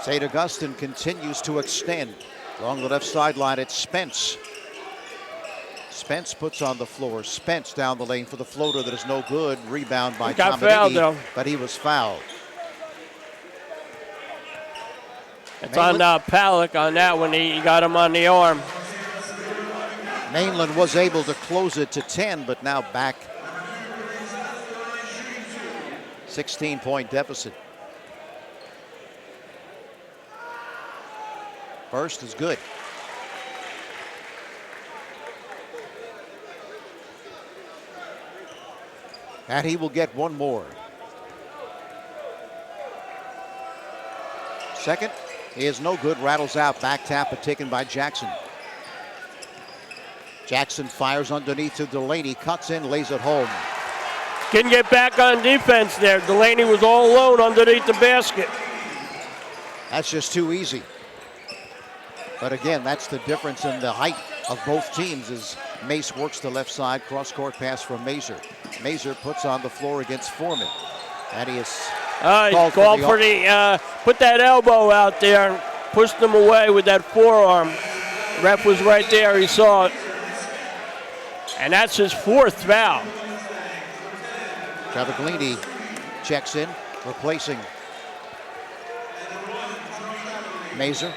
St. Augustine continues to extend. Along the left sideline, it's Spence. Spence puts on the floor. Spence down the lane for the floater that is no good. Rebound by Tomanini, but he was fouled. It's Mainland on Halleck on that one. He got him on the arm. Mainland was able to close it to 10, but now back 16-point deficit. First is good. And he will get one more. Second is no good, rattles out. Back tap, but taken by Jackson. Jackson fires underneath to Delaney, cuts in, lays it home. Couldn't get back on defense there. Delaney was all alone underneath the basket. That's just too easy. But again, that's the difference in the height of both teams as Mace works the left side, cross-court pass from Mazur. Mazur puts on the floor against Foreman. And he is called for the put that elbow out there, pushed him away with that forearm. Ref was right there, he saw it. And that's his 4th foul. Travaglini checks in, replacing Mazur.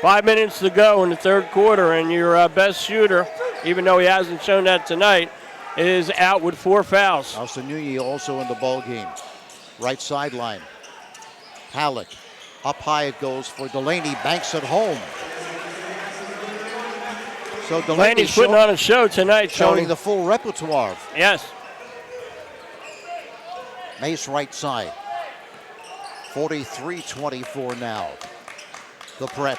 5 minutes to go in the 3rd quarter, and your best shooter, even though he hasn't shown that tonight, is out with 4 fouls. Alsanui also in the ball game. Right sideline. Halleck. Up high it goes for Delaney. Banks at home. So Delaney's putting on a show tonight, showing the full repertoire. Yes. Mace right side. 43-24 now. The prep.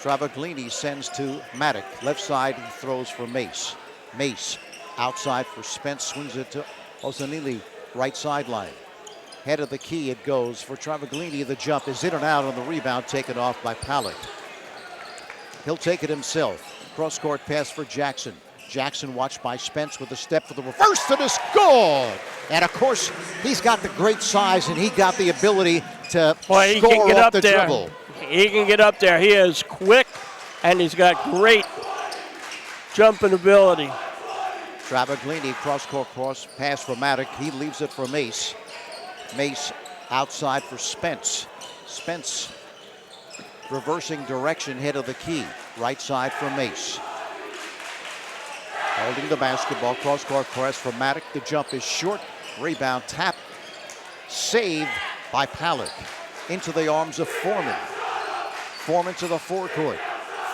Travaglini sends to Maddock. Left side he throws for Mace. Mace outside for Spence. Swings it to Osanili. Right sideline. Head of the key it goes for Travaglini. The jump is in and out on the rebound. Taken off by Palak. He'll take it himself. Cross-court pass for Jackson. Jackson watched by Spence with a step for the reverse to the score. And of course, he's got the great size and he got the ability to score off the dribble. He can get up there. He is quick and he's got great jumping ability. Travaglini cross-court pass for Maddock. He leaves it for Mace. Mace outside for Spence. Spence reversing direction, head of the key. Right side for Mace. Holding the basketball, cross-court press for Maddock. The jump is short. Rebound tap. Saved by Palak. Into the arms of Foreman. Foreman to the forecourt.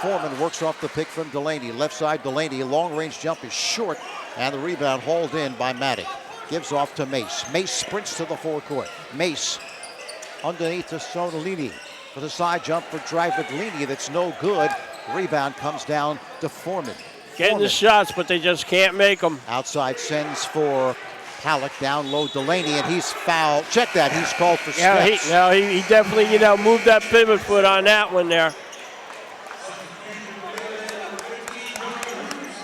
Foreman works off the pick from Delaney. Left side Delaney. Long-range jump is short. And the rebound hauled in by Maddock. Gives off to Mace. Mace sprints to the forecourt. Mace underneath to Sonalini. For the side jump for Travaglini that's no good. Rebound comes down to Foreman. Getting the shots, but they just can't make them. Outside sends for Palak, down low Delaney, and he's fouled. Check that, he's called for steps. Yeah, he definitely, moved that pivot foot on that one there.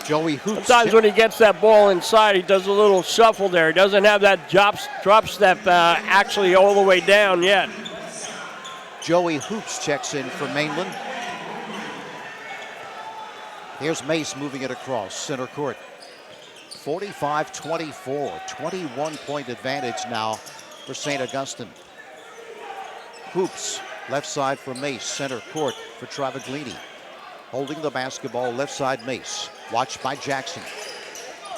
Joey Hoops. Sometimes when he gets that ball inside, he does a little shuffle there. He doesn't have that drop step actually all the way down yet. Joey Hoops checks in for Mainland. Here's Mace moving it across center court. 45-24, 21-point advantage now for St. Augustine. Hoops, left side for Mace, center court for Travaglini. Holding the basketball, left side Mace. Watched by Jackson.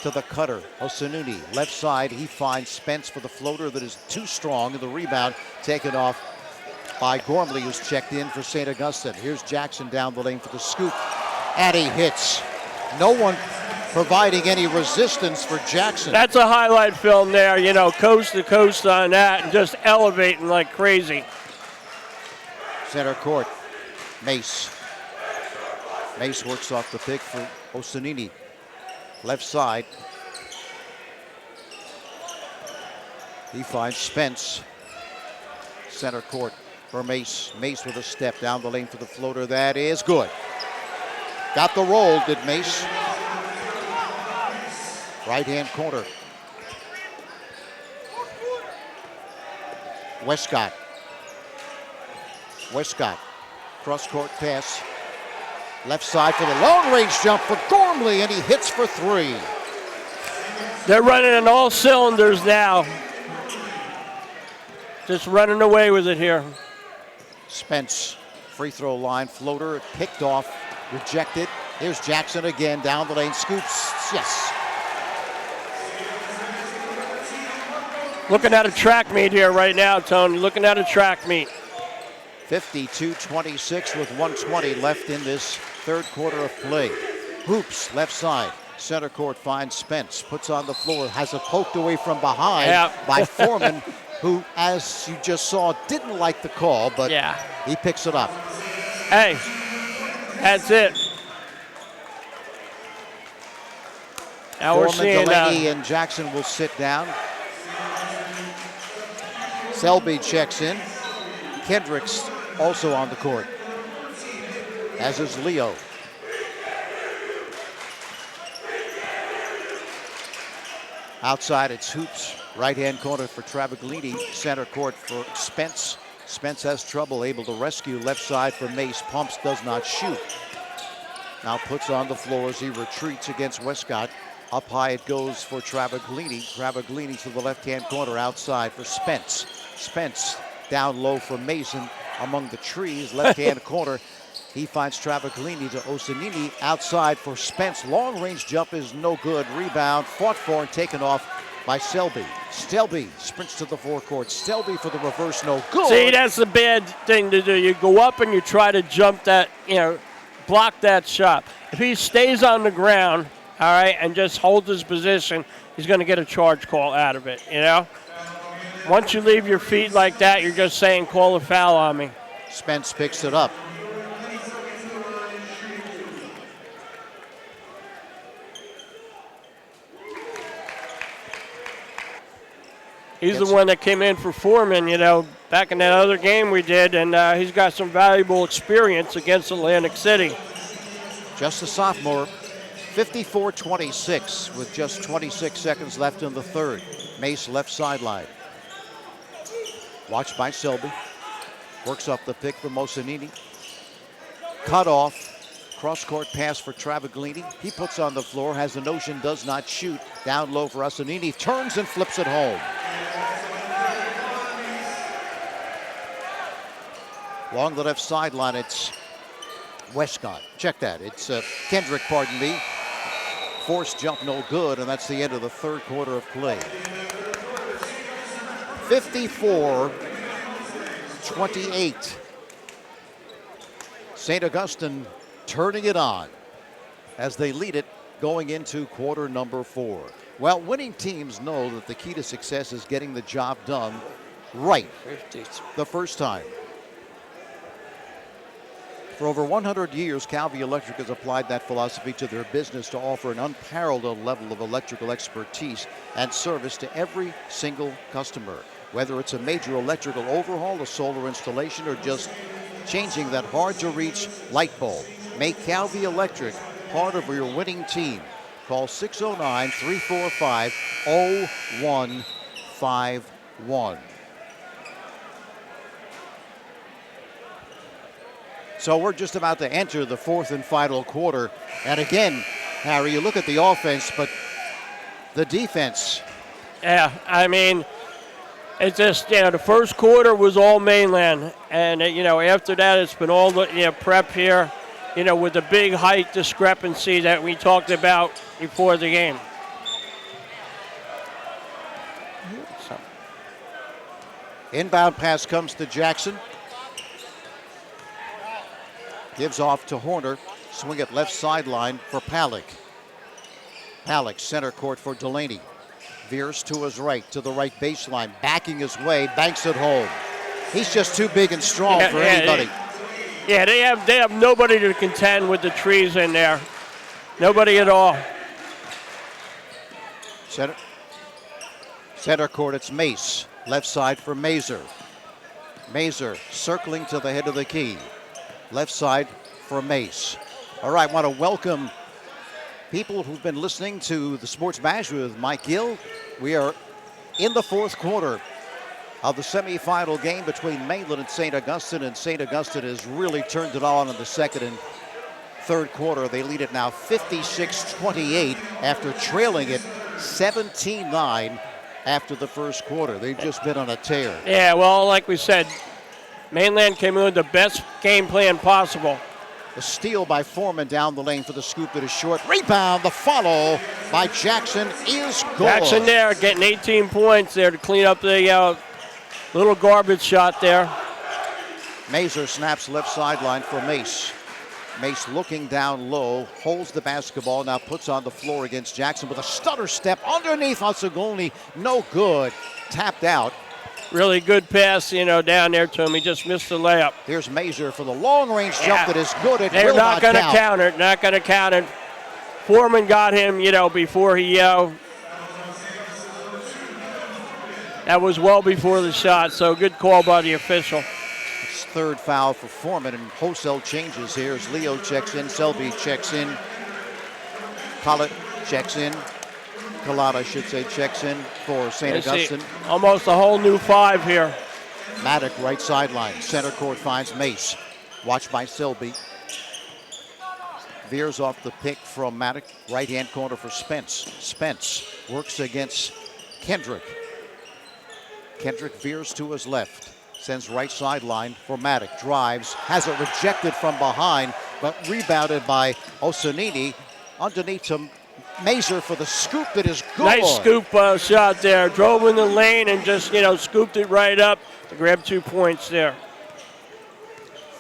To the cutter, Osanuni. Left side, he finds Spence for the floater that is too strong. And the rebound taken off by Gormley, who's checked in for St. Augustine. Here's Jackson down the lane for the scoop. And he hits. No one providing any resistance for Jackson. That's a highlight film there, coast to coast on that and just elevating like crazy. Center court, Mace. Mace works off the pick for Osanini. Left side. He finds Spence. Center court for Mace. Mace with a step down the lane for the floater. That is good. Got the roll, did Mace. Right-hand corner. Westcott. Westcott. Cross-court pass. Left side for the long-range jump for Gormley, and he hits for 3. They're running on all cylinders now. Just running away with it here. Spence, free throw line floater, picked off, rejected. Here's Jackson again, down the lane, scoops, yes. Looking at a track meet here right now, Tony, looking at a track meet. 52-26 with 1:20 left in this third quarter of play. Hoops, left side, center court finds Spence, puts on the floor, has it poked away from behind by Foreman, who, as you just saw, didn't like the call, but he picks it up. Hey, that's it. Now we're Foreman, seeing Delaney, and Jackson will sit down. Selby checks in. Kendricks also on the court, as is Leo. Outside, it's Hoops. Right-hand corner for Travaglini. Center court for Spence. Spence has trouble, able to rescue. Left side for Mace. Pumps, does not shoot. Now puts on the floor as he retreats against Westcott. Up high it goes for Travaglini. Travaglini to the left-hand corner outside for Spence. Spence down low for Mason among the trees. Left-hand corner. He finds Travaglini to Osanini. Outside for Spence. Long-range jump is no good. Rebound fought for and taken off by Selby. Selby sprints to the forecourt. Selby for the reverse, no good. See, that's the bad thing to do. You go up and you try to jump that, block that shot. If he stays on the ground, all right, and just holds his position, he's going to get a charge call out of it, Once you leave your feet like that, you're just saying, call a foul on me. Spence picks it up. He's the one that came in for Foreman, back in that other game we did, and he's got some valuable experience against Atlantic City. Just a sophomore, 54-26 with just 26 seconds left in the third. Mace left sideline. Watched by Selby. Works off the pick for Mosanini. Cut off. Cross-court pass for Travaglini. He puts on the floor, has a notion, does not shoot. Down low for Osanini. Turns and flips it home. Along the left sideline, it's Westcott. Check that. It's Kendrick, pardon me. Forced jump, no good, and that's the end of the third quarter of play. 54-28. St. Augustine turning it on as they lead it going into quarter number 4. Well, winning teams know that the key to success is getting the job done right the first time. For over 100 years, Calvi Electric has applied that philosophy to their business to offer an unparalleled level of electrical expertise and service to every single customer. Whether it's a major electrical overhaul, a solar installation, or just changing that hard-to-reach light bulb, make Calvi Electric part of your winning team. Call 609-345-0151. So we're just about to enter the fourth and final quarter. And again, Harry, you look at the offense, but the defense. Yeah, it's just, the first quarter was all Mainland. And, after that, it's been all the prep here, with the big height discrepancy that we talked about before the game. Inbound pass comes to Jackson. Gives off to Horner. Swing it left sideline for Palick. Palick, center court for Delaney. Veers to his right, to the right baseline. Backing his way, banks it home. He's just too big and strong for anybody. Yeah, they have nobody to contend with the trees in there. Nobody at all. Center court, it's Mace. Left side for Mazer. Mazer circling to the head of the key. Left side for Mace. All right, want to welcome people who've been listening to the Sports Bash with Mike Gill. We are in the fourth quarter of the semifinal game between Mainland and St. Augustine has really turned it on in the second and third quarter. They lead it now 56-28 after trailing it 17-9 after the first quarter. They've just been on a tear. Yeah, well, like we said, Mainland came in with the best game plan possible. The steal by Foreman down the lane for the scoop that is short. Rebound, the follow by Jackson is good. Jackson there getting 18 points there to clean up the little garbage shot there. Mazer snaps left sideline for Mace. Mace looking down low, holds the basketball, now puts on the floor against Jackson with a stutter step underneath Ossagolny. No good. Tapped out. Really good pass, down there to him. He just missed the layup. Here's Mazer for the long-range jump that is good. They're not going to count it. Not going to count it. Foreman got him, before he, that was well before the shot, so good call by the official. It's third foul for Foreman, and wholesale changes here as Leo checks in, Selby checks in, Collett checks in, Collett, I should say, checks in for St. Augustine. Almost a whole new 5 here. Maddock, right sideline, center court finds Mace. Watched by Selby. Veers off the pick from Maddock, right-hand corner for Spence. Spence works against Kendrick. Kendrick veers to his left, sends right sideline for Maddock, drives, has it rejected from behind, but rebounded by Osanini underneath to Mazur for the scoop that is good. Nice scoop shot there. Drove in the lane and just, scooped it right up to grab 2 points there.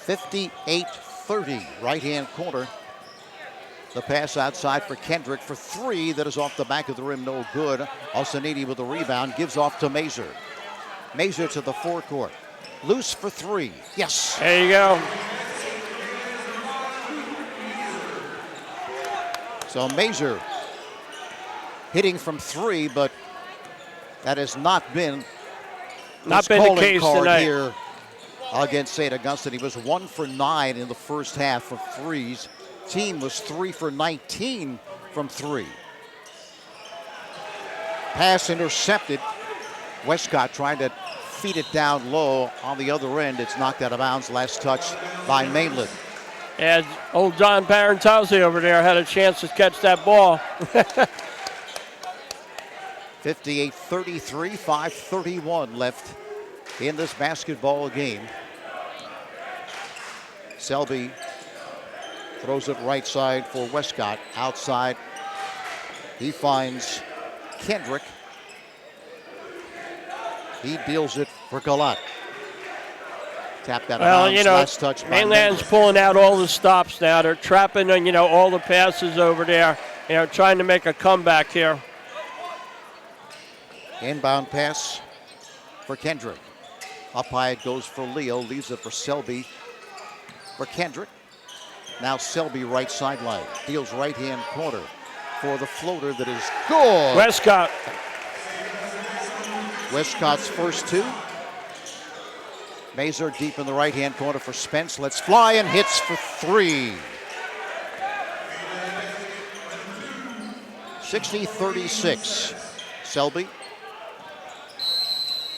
58-30, right-hand corner. The pass outside for Kendrick for 3 that is off the back of the rim, no good. Osanini with the rebound, gives off to Mazur. Mazur to the forecourt. Loose for 3. Yes. There you go. So Mazur hitting from 3, but that has not been the case tonight here against St. Augustine. He was 1 for 9 in the first half of threes. Team was 3 for 19 from 3. Pass intercepted. Westcott trying to feed it down low on the other end. It's knocked out of bounds. Last touch by Mainland. And old John Parentozzi over there had a chance to catch that ball. 58-33, 5:31 left in this basketball game. Selby throws it right side for Westcott. Outside, he finds Kendrick. He deals it for Galat. Tapped out of bounds. Last touch by Mainland's pulling out all the stops now. They're trapping, all the passes over there, trying to make a comeback here. Inbound pass for Kendrick. Up high it goes for Leo. Leaves it for Selby. For Kendrick. Now Selby right sideline. Deals right-hand corner for the floater that is good. Westcott. Westcott's first 2. Mazur deep in the right-hand corner for Spence. Let's fly and hits for 3. 60-36. Selby.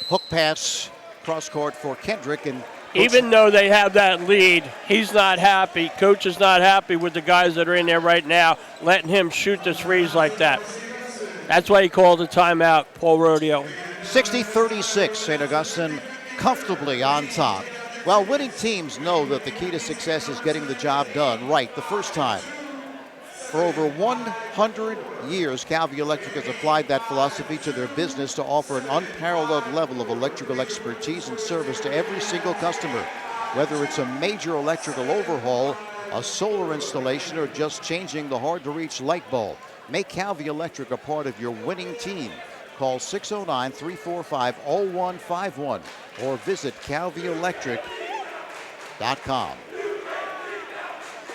Hook pass cross court for Kendrick. And even though they have that lead, he's not happy. Coach is not happy with the guys that are in there right now, letting him shoot the threes like that. That's why he called a timeout, Paul Rodeo. 60-36, St. Augustine comfortably on top. Well, winning teams know that the key to success is getting the job done right the first time. For over 100 years, Calvi Electric has applied that philosophy to their business to offer an unparalleled level of electrical expertise and service to every single customer. Whether it's a major electrical overhaul, a solar installation, or just changing the hard-to-reach light bulb, make Calvi Electric a part of your winning team. Call 609-345-0151 or visit calvielectric.com.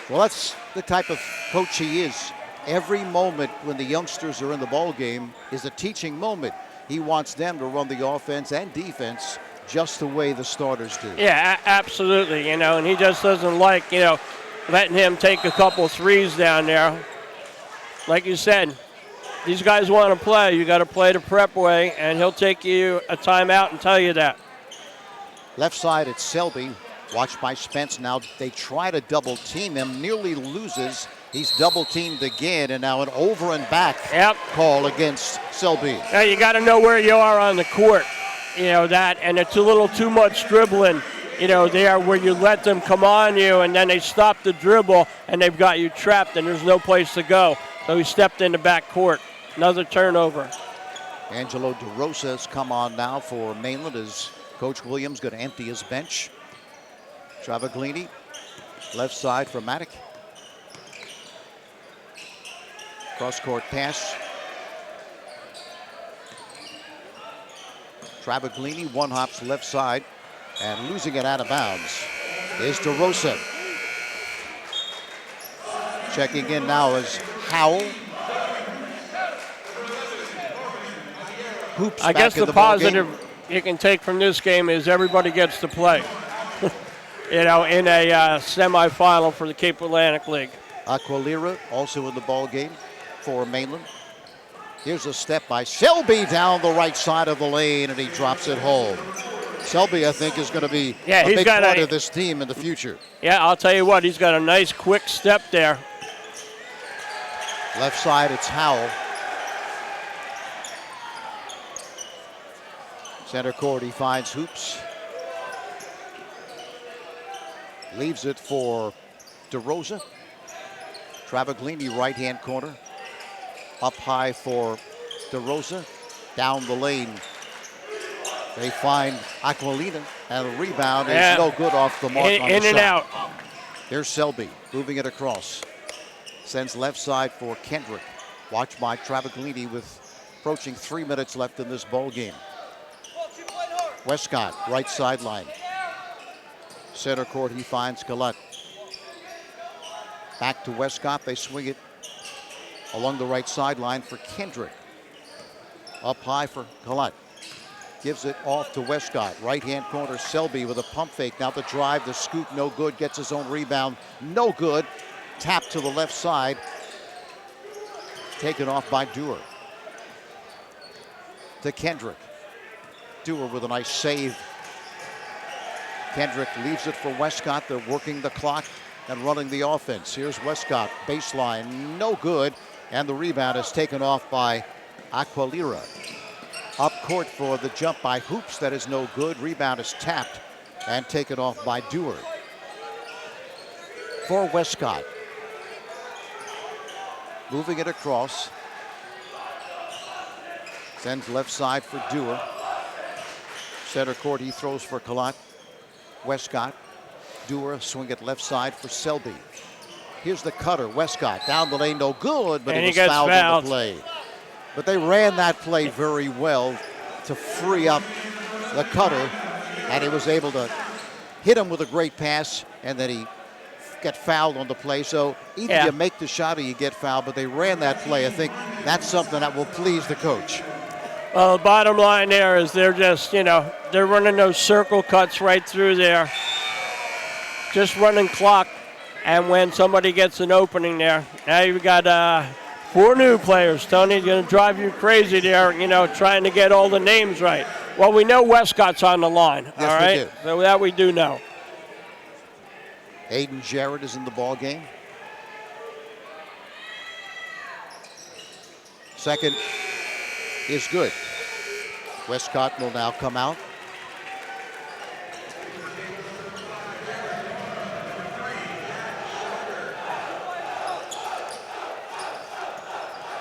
Well, that's the type of coach he is. Every moment when the youngsters are in the ball game is a teaching moment. He wants them to run the offense and defense just the way the starters do. Yeah, absolutely. And he just doesn't like, letting him take a couple threes down there. Like you said, these guys want to play. You got to play the prep way, and he'll take you a timeout and tell you that. Left side, it's Selby. Watched by Spence. Now they try to double team him. Nearly loses. He's double teamed again, and now an over and back call against Selby. Now you got to know where you are on the court. That, and it's a little too much dribbling. There where you let them come on you, and then they stop the dribble, and they've got you trapped, and there's no place to go. So he stepped in the back court. Another turnover. Angelo DeRosa has come on now for Mainland as Coach Williams going to empty his bench. Travaglini, left side for Maddock. Cross-court pass. Travaglini one-hops left side and losing it out of bounds is DeRosa. Checking in now is Howell. Hoops I back guess in the the ball game. positive you can take from this game is everybody gets to play. In a semifinal for the Cape Atlantic League. Aquilera also in the ball game for Mainland. Here's a step by Selby down the right side of the lane, and he drops it home. Selby, I think, is going to be a big part of this team in the future. Yeah, I'll tell you what, he's got a nice quick step there. Left side, it's Howell. Center court, he finds Hoops. Leaves it for DeRosa. Travaglini, right-hand corner. Up high for DeRosa. Down the lane. They find Aquilina, and the rebound is no good off the mark on the shot. In and out. There's Selby moving it across. Sends left side for Kendrick. Watched by Travaglini with approaching 3 minutes left in this ball game. Westcott, right sideline. Center court, he finds Collette. Back to Westcott. They swing it along the right sideline for Kendrick. Up high for Collette. Gives it off to Westcott. Right-hand corner, Selby with a pump fake. Now the drive, the scoop, no good. Gets his own rebound, no good. Tap to the left side. Taken off by Dewar. To Kendrick. Dewar with a nice save. Kendrick leaves it for Westcott. They're working the clock and running the offense. Here's Westcott, baseline, no good. And the rebound is taken off by Aquilera. Up court for the jump by Hoops, that is no good. Rebound is tapped and taken off by Dewar. For Westcott. Moving it across. Sends left side for Dewar. Center court, he throws for Collette. Westcott. Dewar swing it left side for Selby. Here's the cutter, Westcott. Down the lane, no good, but he was fouled on the play. But they ran that play very well to free up the cutter, and he was able to hit him with a great pass, and then he got fouled on the play. So either you make the shot or you get fouled, but they ran that play. I think that's something that will please the coach. Well, the bottom line there is they're just, they're running those circle cuts right through there. Just running clock. And when somebody gets an opening there, now you've got 4 new players. Tony's going to drive you crazy there, trying to get all the names right. Well, we know Westcott's on the line, yes, all right? We do. So that we do know. Aiden Jarrett is in the ball game. Second is good. Westcott will now come out.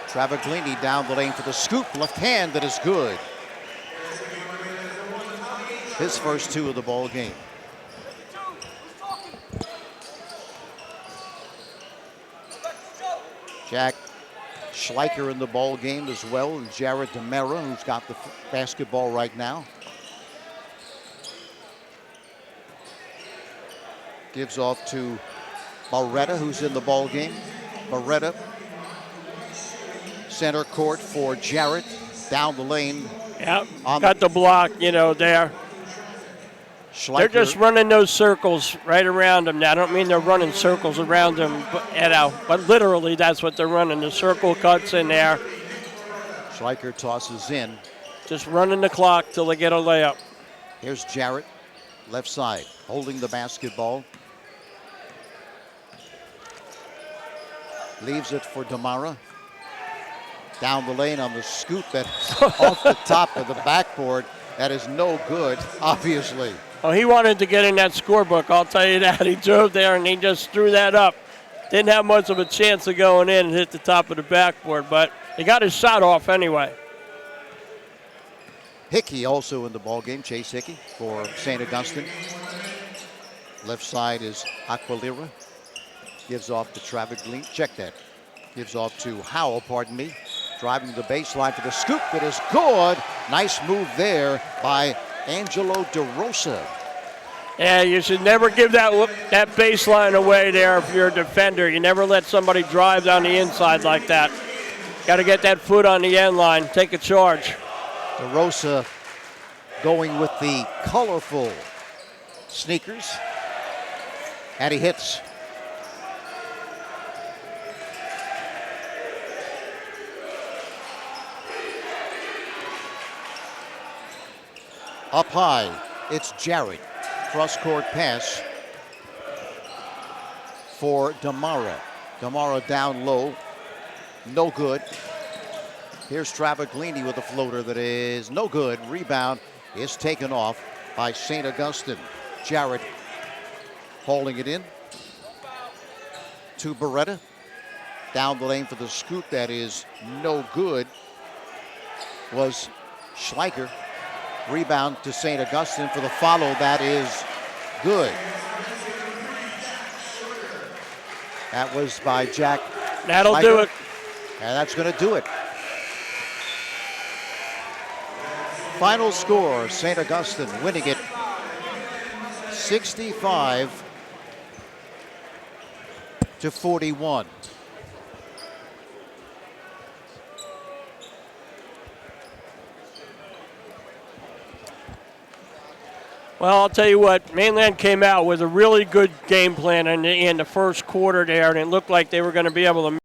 Travaglini down the lane for the scoop. Left hand, that is good. His first 2 of the ball game. Jack Schleicher in the ball game as well, and Jared DeMera, who's got the basketball right now. Gives off to Barretta, who's in the ball game. Barretta, center court for Jarrett, down the lane. Yep, got the block, there. Schleicher. They're just running those circles right around them. Now, I don't mean they're running circles around them, but literally that's what they're running. The circle cuts in there. Schleicher tosses in. Just running the clock till they get a layup. Here's Jarrett, left side, holding the basketball. Leaves it for Damara. Down the lane on the scoop that's off the top of the backboard. That is no good, obviously. Oh, he wanted to get in that scorebook, I'll tell you that. He drove there and he just threw that up. Didn't have much of a chance of going in and hit the top of the backboard, but he got his shot off anyway. Hickey also in the ball game, Chase Hickey for St. Augustine. Left side is Aquilera. Gives off to Travaglini. Check that. Gives off to Howell, pardon me. Driving the baseline for the scoop. It is good. Nice move there by Angelo DeRosa. Yeah, you should never give that baseline away there if you're a defender. You never let somebody drive down the inside like that. Got to get that foot on the end line. Take a charge. DeRosa going with the colorful sneakers. And he hits. Up high, it's Jarrett. Cross-court pass for Damara. Damara down low. No good. Here's Travaglini with a floater that is no good. Rebound is taken off by St. Augustine. Jarrett hauling it in to Beretta. Down the lane for the scoop that is no good was Schleicher. Rebound to St. Augustine for the follow. That is good. That was by Jack. That'll Schleicher. do it. And that's going to do it. Final score, St. Augustine winning it 65-41. Well, I'll tell you what, Mainland came out with a really good game plan in the first quarter there, and it looked like they were going to be able to